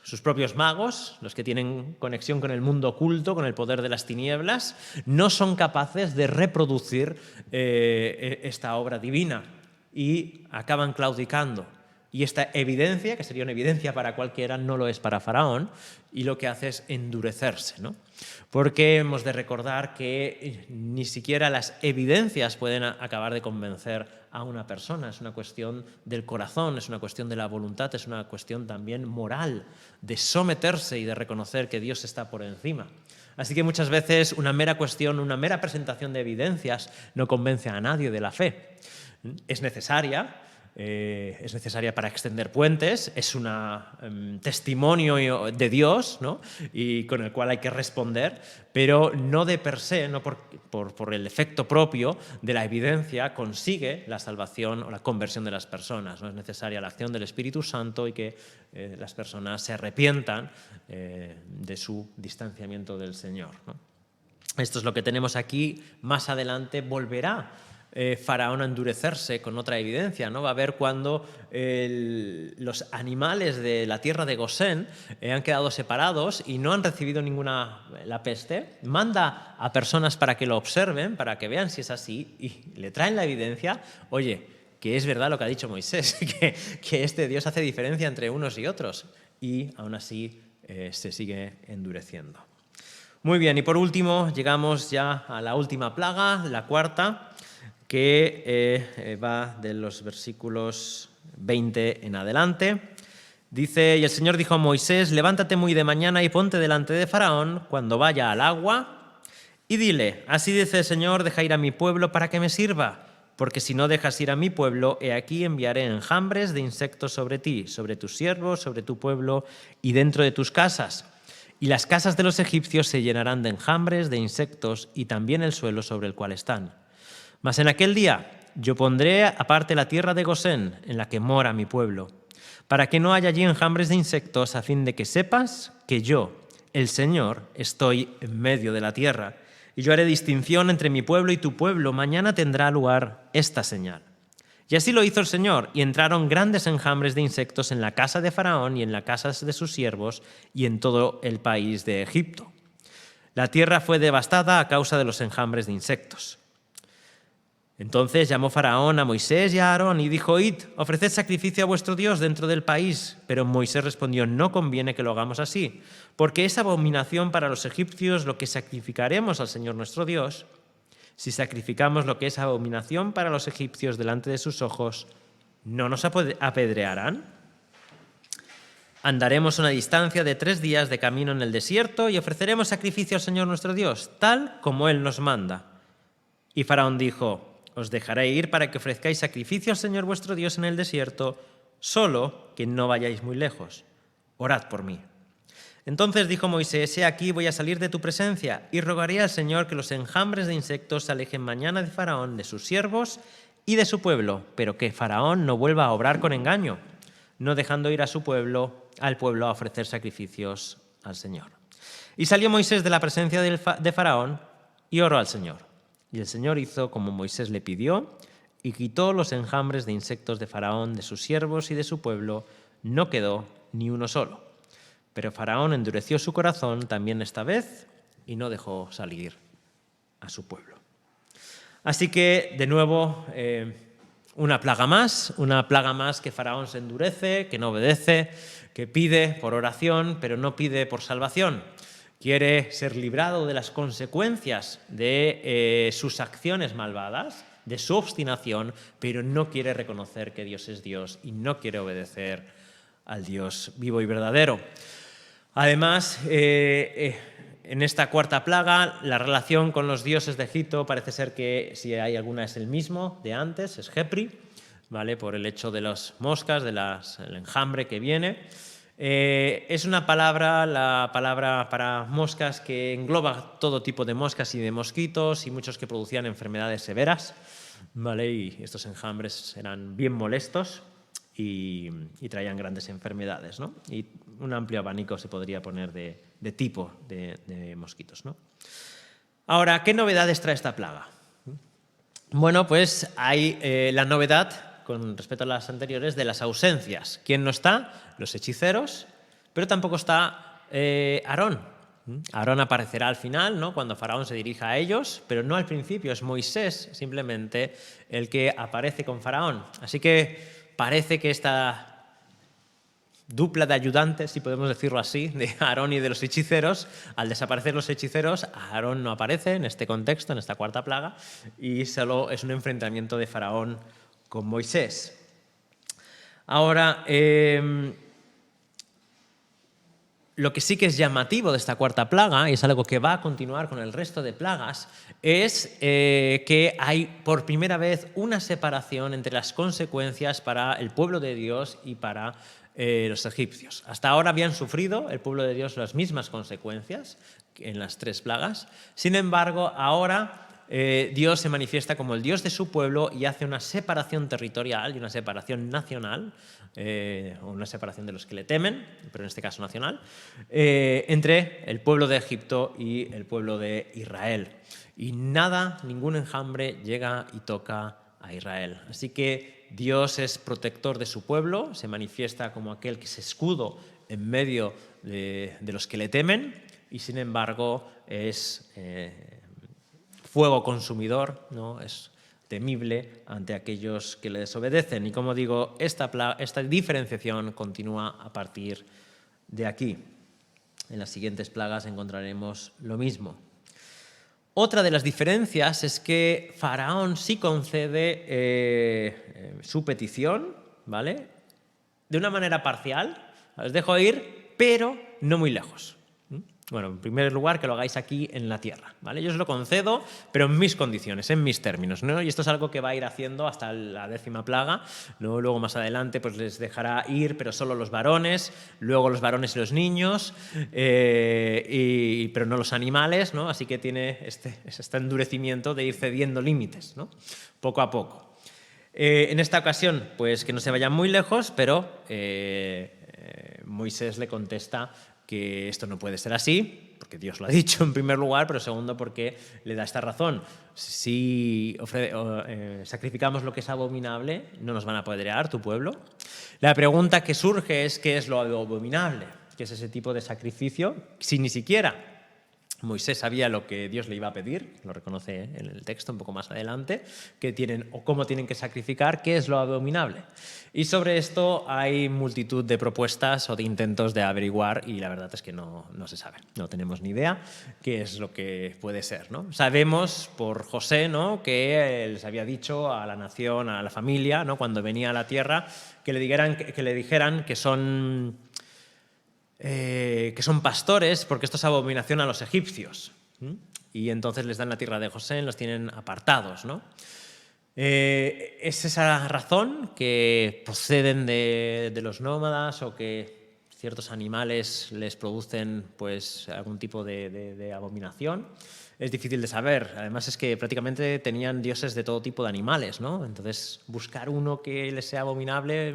Sus propios magos, los que tienen conexión con el mundo oculto, con el poder de las tinieblas, no son capaces de reproducir esta obra divina y acaban claudicando. Y esta evidencia, que sería una evidencia para cualquiera, no lo es para Faraón y lo que hace es endurecerse, ¿no? Porque hemos de recordar que ni siquiera las evidencias pueden acabar de convencer a una persona. Es una cuestión del corazón, es una cuestión de la voluntad, es una cuestión también moral, de someterse y de reconocer que Dios está por encima. Así que muchas veces una mera presentación de evidencias no convence a nadie de la fe. Es necesaria para extender puentes, es un testimonio de Dios, ¿no? Y con el cual hay que responder, pero no de per se, no por el efecto propio de la evidencia consigue la salvación o la conversión de las personas, ¿no? Es necesaria la acción del Espíritu Santo y que las personas se arrepientan de su distanciamiento del Señor, ¿no? Esto es lo que tenemos aquí. Más adelante volverá Faraón a endurecerse con otra evidencia, ¿no? Va a ver cuando los animales de la tierra de Gosén han quedado separados y no han recibido la peste, manda a personas para que lo observen, para que vean si es así y le traen la evidencia. Oye, que es verdad lo que ha dicho Moisés, que este Dios hace diferencia entre unos y otros, y aún así se sigue endureciendo. Muy bien, y por último llegamos ya a la última plaga, la cuarta, que va de los versículos 20 en adelante. Dice, y el Señor dijo a Moisés, levántate muy de mañana y ponte delante de Faraón cuando vaya al agua y dile, así dice el Señor, deja ir a mi pueblo para que me sirva, porque si no dejas ir a mi pueblo, he aquí enviaré enjambres de insectos sobre ti, sobre tus siervos, sobre tu pueblo y dentro de tus casas. Y las casas de los egipcios se llenarán de enjambres de insectos y también el suelo sobre el cual están. Mas en aquel día yo pondré aparte la tierra de Gosén, en la que mora mi pueblo, para que no haya allí enjambres de insectos, a fin de que sepas que yo, el Señor, estoy en medio de la tierra. Y yo haré distinción entre mi pueblo y tu pueblo. Mañana tendrá lugar esta señal. Y así lo hizo el Señor, y entraron grandes enjambres de insectos en la casa de Faraón y en las casas de sus siervos y en todo el país de Egipto. La tierra fue devastada a causa de los enjambres de insectos. Entonces llamó Faraón a Moisés y a Aarón y dijo, id, ofreced sacrificio a vuestro Dios dentro del país. Pero Moisés respondió, no conviene que lo hagamos así, porque es abominación para los egipcios lo que sacrificaremos al Señor nuestro Dios. Si sacrificamos lo que es abominación para los egipcios delante de sus ojos, ¿no nos apedrearán? Andaremos una distancia de 3 días de camino en el desierto y ofreceremos sacrificio al Señor nuestro Dios, tal como Él nos manda. Y Faraón dijo, os dejaré ir para que ofrezcáis sacrificio al Señor vuestro Dios en el desierto, solo que no vayáis muy lejos. Orad por mí. Entonces dijo Moisés, he aquí voy a salir de tu presencia y rogaré al Señor que los enjambres de insectos se alejen mañana de Faraón, de sus siervos y de su pueblo, pero que Faraón no vuelva a obrar con engaño, no dejando ir a su pueblo, al pueblo a ofrecer sacrificios al Señor. Y salió Moisés de la presencia de Faraón y oró al Señor. Y el Señor hizo como Moisés le pidió y quitó los enjambres de insectos de Faraón, de sus siervos y de su pueblo. No quedó ni uno solo. Pero Faraón endureció su corazón también esta vez y no dejó salir a su pueblo. Así que, de nuevo, una plaga más que Faraón se endurece, que no obedece, que pide por oración, pero no pide por salvación. Quiere ser librado de las consecuencias de sus acciones malvadas, de su obstinación, pero no quiere reconocer que Dios es Dios y no quiere obedecer al Dios vivo y verdadero. Además, en esta cuarta plaga, la relación con los dioses de Egipto parece ser que, si hay alguna, es el mismo de antes, es Jepri, ¿vale? Por el hecho de las moscas, del enjambre que viene. Es una palabra, la palabra para moscas, que engloba todo tipo de moscas y de mosquitos y muchos que producían enfermedades severas, ¿vale? Y estos enjambres eran bien molestos y traían grandes enfermedades, ¿no? Y un amplio abanico se podría poner de tipo de mosquitos, ¿no? Ahora, ¿qué novedades trae esta plaga? Bueno, pues hay la novedad con respecto a las anteriores, de las ausencias. ¿Quién no está? Los hechiceros, pero tampoco está Aarón. Aarón aparecerá al final, ¿no? Cuando Faraón se dirija a ellos, pero no al principio, es Moisés simplemente el que aparece con Faraón. Así que parece que esta dupla de ayudantes, si podemos decirlo así, de Aarón y de los hechiceros, al desaparecer los hechiceros, Aarón no aparece en este contexto, en esta cuarta plaga, y solo es un enfrentamiento de Faraón con Moisés. Ahora, lo que sí que es llamativo de esta cuarta plaga, y es algo que va a continuar con el resto de plagas, es que hay por primera vez una separación entre las consecuencias para el pueblo de Dios y para los egipcios. Hasta ahora habían sufrido el pueblo de Dios las mismas consecuencias en las 3 plagas. Sin embargo, ahora Dios se manifiesta como el Dios de su pueblo y hace una separación territorial y una separación nacional, o una separación de los que le temen, pero en este caso nacional, entre el pueblo de Egipto y el pueblo de Israel. Y ningún enjambre llega y toca a Israel. Así que Dios es protector de su pueblo, se manifiesta como aquel que es escudo en medio de los que le temen y sin embargo es fuego consumidor, ¿no? Es temible ante aquellos que le desobedecen. Y como digo, esta diferenciación continúa a partir de aquí. En las siguientes plagas encontraremos lo mismo. Otra de las diferencias es que Faraón sí concede su petición, ¿vale?, de una manera parcial. Os dejo ir, pero no muy lejos. Bueno, en primer lugar, que lo hagáis aquí en la tierra, ¿vale? Yo os lo concedo, pero en mis condiciones, en mis términos, ¿no? Y esto es algo que va a ir haciendo hasta la 10ª plaga, ¿no? Luego más adelante pues les dejará ir, pero solo los varones, luego los varones y los niños, pero no los animales, ¿no? Así que tiene este endurecimiento de ir cediendo límites, ¿no?, poco a poco. En esta ocasión, pues que no se vayan muy lejos, pero Moisés le contesta que esto no puede ser así, porque Dios lo ha dicho en primer lugar, pero segundo porque le da esta razón. Si sacrificamos lo que es abominable, no nos van a apedrear, tu pueblo. La pregunta que surge es ¿qué es lo abominable? ¿Qué es ese tipo de sacrificio? Si ni siquiera Moisés sabía lo que Dios le iba a pedir, lo reconoce en el texto un poco más adelante, cómo tienen que sacrificar, qué es lo abominable. Y sobre esto hay multitud de propuestas o de intentos de averiguar y la verdad es que no se sabe, no tenemos ni idea qué es lo que puede ser, ¿no? Sabemos por José, ¿no?, que les había dicho a la nación, a la familia, ¿no?, cuando venía a la tierra, que le dijeran que son pastores, porque esto es abominación a los egipcios. Y entonces les dan la tierra de José, los tienen apartados, ¿no? Es esa razón que proceden de los nómadas o que ciertos animales les producen pues algún tipo de abominación. Es difícil de saber. Además es que prácticamente tenían dioses de todo tipo de animales, ¿no? Entonces buscar uno que les sea abominable,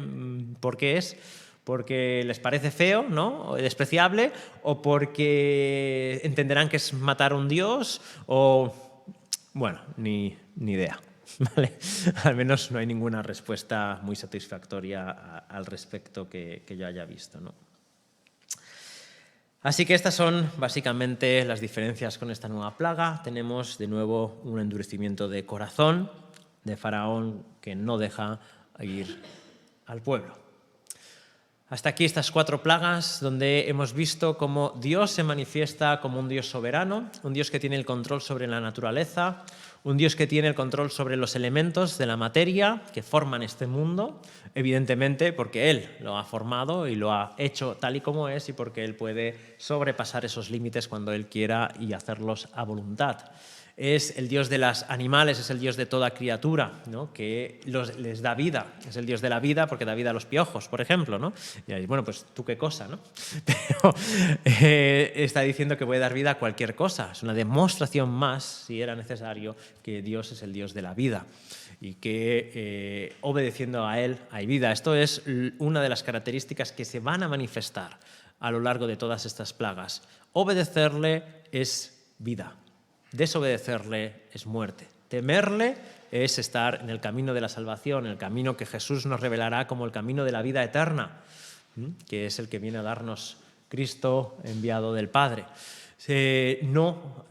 ¿por qué es? Porque les parece feo, ¿no?, o despreciable, o porque entenderán que es matar a un dios, o bueno, ni idea, ¿vale? Al menos no hay ninguna respuesta muy satisfactoria al respecto que yo haya visto, ¿no? Así que estas son básicamente las diferencias con esta nueva plaga. Tenemos de nuevo un endurecimiento de corazón de Faraón que no deja ir al pueblo. Hasta aquí estas 4 plagas donde hemos visto cómo Dios se manifiesta como un Dios soberano, un Dios que tiene el control sobre la naturaleza, un Dios que tiene el control sobre los elementos de la materia que forman este mundo, evidentemente porque Él lo ha formado y lo ha hecho tal y como es y porque Él puede sobrepasar esos límites cuando Él quiera y hacerlos a voluntad. Es el Dios de los animales, es el Dios de toda criatura, ¿no?, que les da vida. Es el Dios de la vida porque da vida a los piojos, por ejemplo, ¿no? Y bueno, pues tú qué cosa, ¿no? Pero está diciendo que puede dar vida a cualquier cosa. Es una demostración más, si era necesario, que Dios es el Dios de la vida y que obedeciendo a Él hay vida. Esto es una de las características que se van a manifestar a lo largo de todas estas plagas. Obedecerle es vida. Desobedecerle es muerte. Temerle es estar en el camino de la salvación, el camino que Jesús nos revelará como el camino de la vida eterna, que es el que viene a darnos Cristo enviado del Padre. No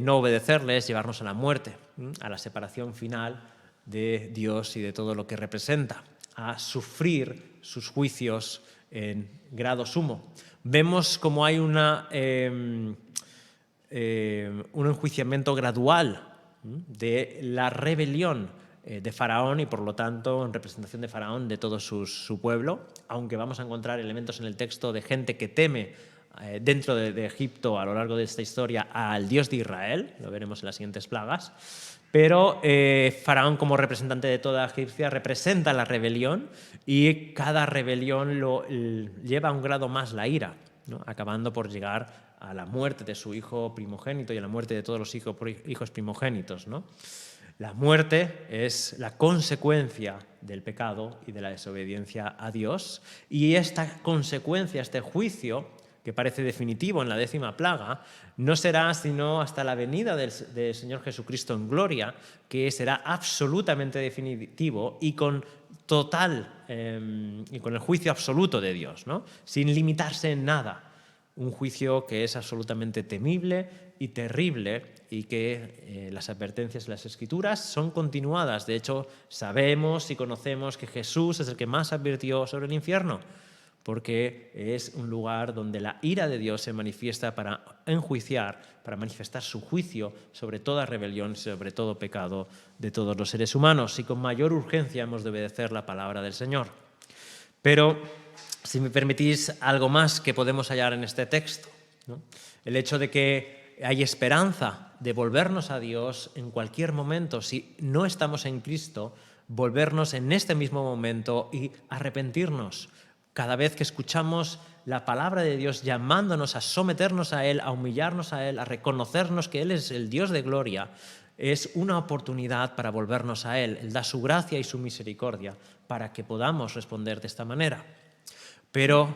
obedecerle es llevarnos a la muerte, a la separación final de Dios y de todo lo que representa, a sufrir sus juicios en grado sumo. Vemos cómo hay un enjuiciamiento gradual de la rebelión de Faraón y por lo tanto en representación de Faraón de todo su pueblo, aunque vamos a encontrar elementos en el texto de gente que teme dentro de Egipto a lo largo de esta historia al Dios de Israel, lo veremos en las siguientes plagas, pero Faraón como representante de toda Egipcia representa la rebelión y cada rebelión lo lleva a un grado más la ira, ¿no?, acabando por llegar a la muerte de su hijo primogénito y a la muerte de todos los hijos primogénitos, ¿no? La muerte es la consecuencia del pecado y de la desobediencia a Dios, y esta consecuencia, este juicio, que parece definitivo en la 10ª plaga, no será sino hasta la venida del Señor Jesucristo en gloria, que será absolutamente definitivo y con total y con el juicio absoluto de Dios, ¿no?, sin limitarse en nada. un juicio que es absolutamente temible y terrible y que las advertencias de las Escrituras son continuadas. De hecho, sabemos y conocemos que Jesús es el que más advirtió sobre el infierno, porque es un lugar donde la ira de Dios se manifiesta para enjuiciar, para manifestar su juicio sobre toda rebelión, sobre todo pecado de todos los seres humanos. Y con mayor urgencia hemos de obedecer la palabra del Señor. Pero, si me permitís, algo más que podemos hallar en este texto, ¿no? El hecho de que hay esperanza de volvernos a Dios en cualquier momento. Si no estamos en Cristo, volvernos en este mismo momento y arrepentirnos. Cada vez que escuchamos la palabra de Dios llamándonos a someternos a Él, a humillarnos a Él, a reconocernos que Él es el Dios de gloria, es una oportunidad para volvernos a Él. Él da su gracia y su misericordia para que podamos responder de esta manera. Pero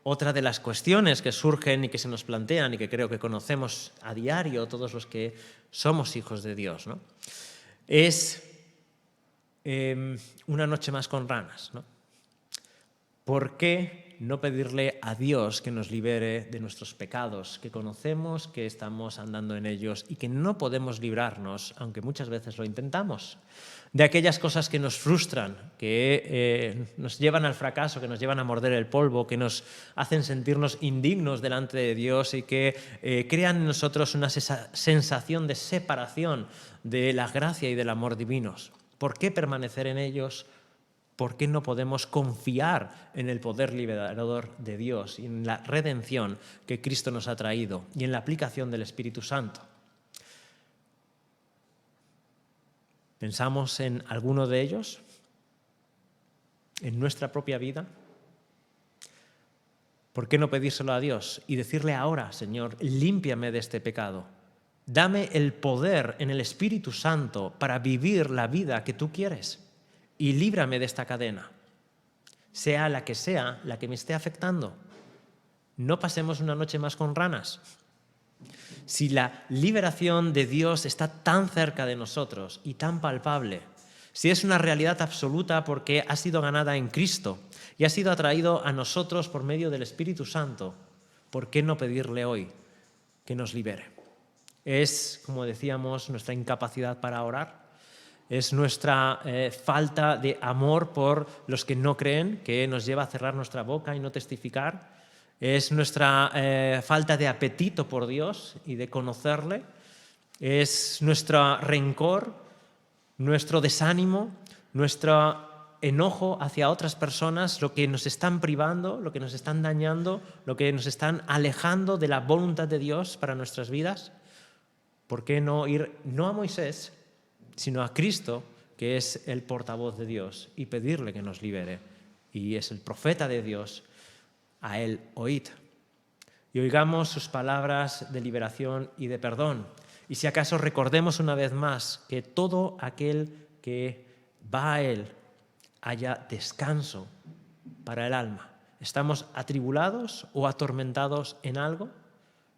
otra de las cuestiones que surgen y que se nos plantean y que creo que conocemos a diario todos los que somos hijos de Dios, ¿no? Es una noche más con ranas, ¿no? ¿Por qué no pedirle a Dios que nos libere de nuestros pecados, que conocemos que estamos andando en ellos y que no podemos librarnos, aunque muchas veces lo intentamos? De aquellas cosas que nos frustran, que nos llevan al fracaso, que nos llevan a morder el polvo, que nos hacen sentirnos indignos delante de Dios y que crean en nosotros una sensación de separación de la gracia y del amor divinos. ¿Por qué permanecer en ellos? ¿Por qué no podemos confiar en el poder liberador de Dios y en la redención que Cristo nos ha traído y en la aplicación del Espíritu Santo? ¿Pensamos en alguno de ellos? ¿En nuestra propia vida? ¿Por qué no pedírselo a Dios y decirle ahora, Señor, límpiame de este pecado? Dame el poder en el Espíritu Santo para vivir la vida que tú quieres. Y líbrame de esta cadena, sea la que me esté afectando. No pasemos una noche más con ranas. Si la liberación de Dios está tan cerca de nosotros y tan palpable, si es una realidad absoluta porque ha sido ganada en Cristo y ha sido atraído a nosotros por medio del Espíritu Santo, ¿por qué no pedirle hoy que nos libere? Es, como decíamos, nuestra incapacidad para orar. Es nuestra falta de amor por los que no creen que nos lleva a cerrar nuestra boca y no testificar. Es nuestra falta de apetito por Dios y de conocerle. Es nuestro rencor, nuestro desánimo, nuestro enojo hacia otras personas, lo que nos están privando, lo que nos están dañando, lo que nos están alejando de la voluntad de Dios para nuestras vidas. ¿Por qué no ir, no a Moisés, sino a Cristo, que es el portavoz de Dios, y pedirle que nos libere? Y es el profeta de Dios, a él oíd. Y oigamos sus palabras de liberación y de perdón. Y si acaso recordemos una vez más que todo aquel que va a él haya descanso para el alma. ¿Estamos atribulados o atormentados en algo?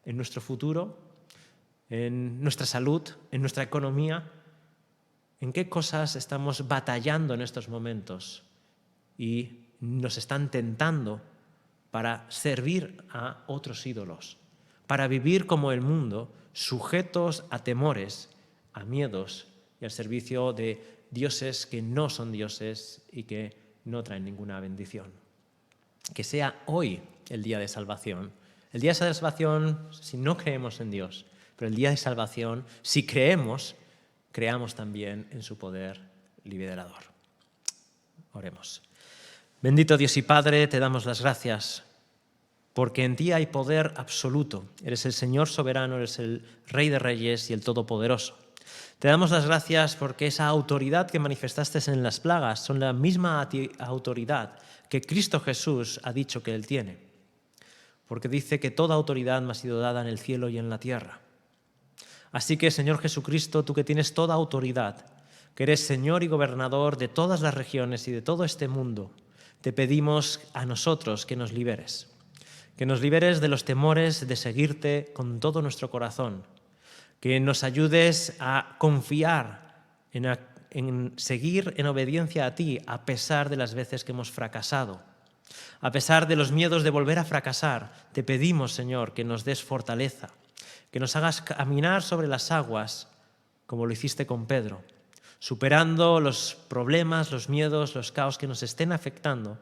¿En nuestro futuro? ¿En nuestra salud? ¿En nuestra economía? ¿En qué cosas estamos batallando en estos momentos y nos están tentando para servir a otros ídolos, para vivir como el mundo, sujetos a temores, a miedos y al servicio de dioses que no son dioses y que no traen ninguna bendición? Que sea hoy el día de salvación. El día de salvación si no creemos en Dios, pero el día de salvación si creemos también en su poder liberador. Oremos. Bendito Dios y Padre, te damos las gracias porque en ti hay poder absoluto. Eres el Señor soberano, eres el Rey de Reyes y el Todopoderoso. Te damos las gracias porque esa autoridad que manifestaste en las plagas son la misma autoridad que Cristo Jesús ha dicho que Él tiene. Porque dice que toda autoridad me ha sido dada en el cielo y en la tierra. Así que, Señor Jesucristo, tú que tienes toda autoridad, que eres Señor y gobernador de todas las regiones y de todo este mundo, te pedimos a nosotros que nos liberes de los temores de seguirte con todo nuestro corazón, que nos ayudes a confiar en seguir en obediencia a ti a pesar de las veces que hemos fracasado, A pesar de los miedos de volver a fracasar, te pedimos, Señor, que nos des fortaleza, que nos hagas caminar sobre las aguas como lo hiciste con Pedro, superando los problemas, los miedos, los caos que nos estén afectando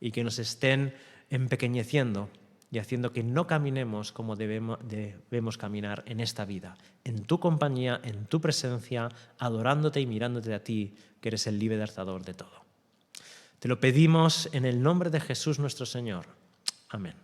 y que nos estén empequeñeciendo y haciendo que no caminemos como debemos caminar en esta vida, en tu compañía, en tu presencia, adorándote y mirándote a ti, que eres el libertador de todo. Te lo pedimos en el nombre de Jesús nuestro Señor. Amén.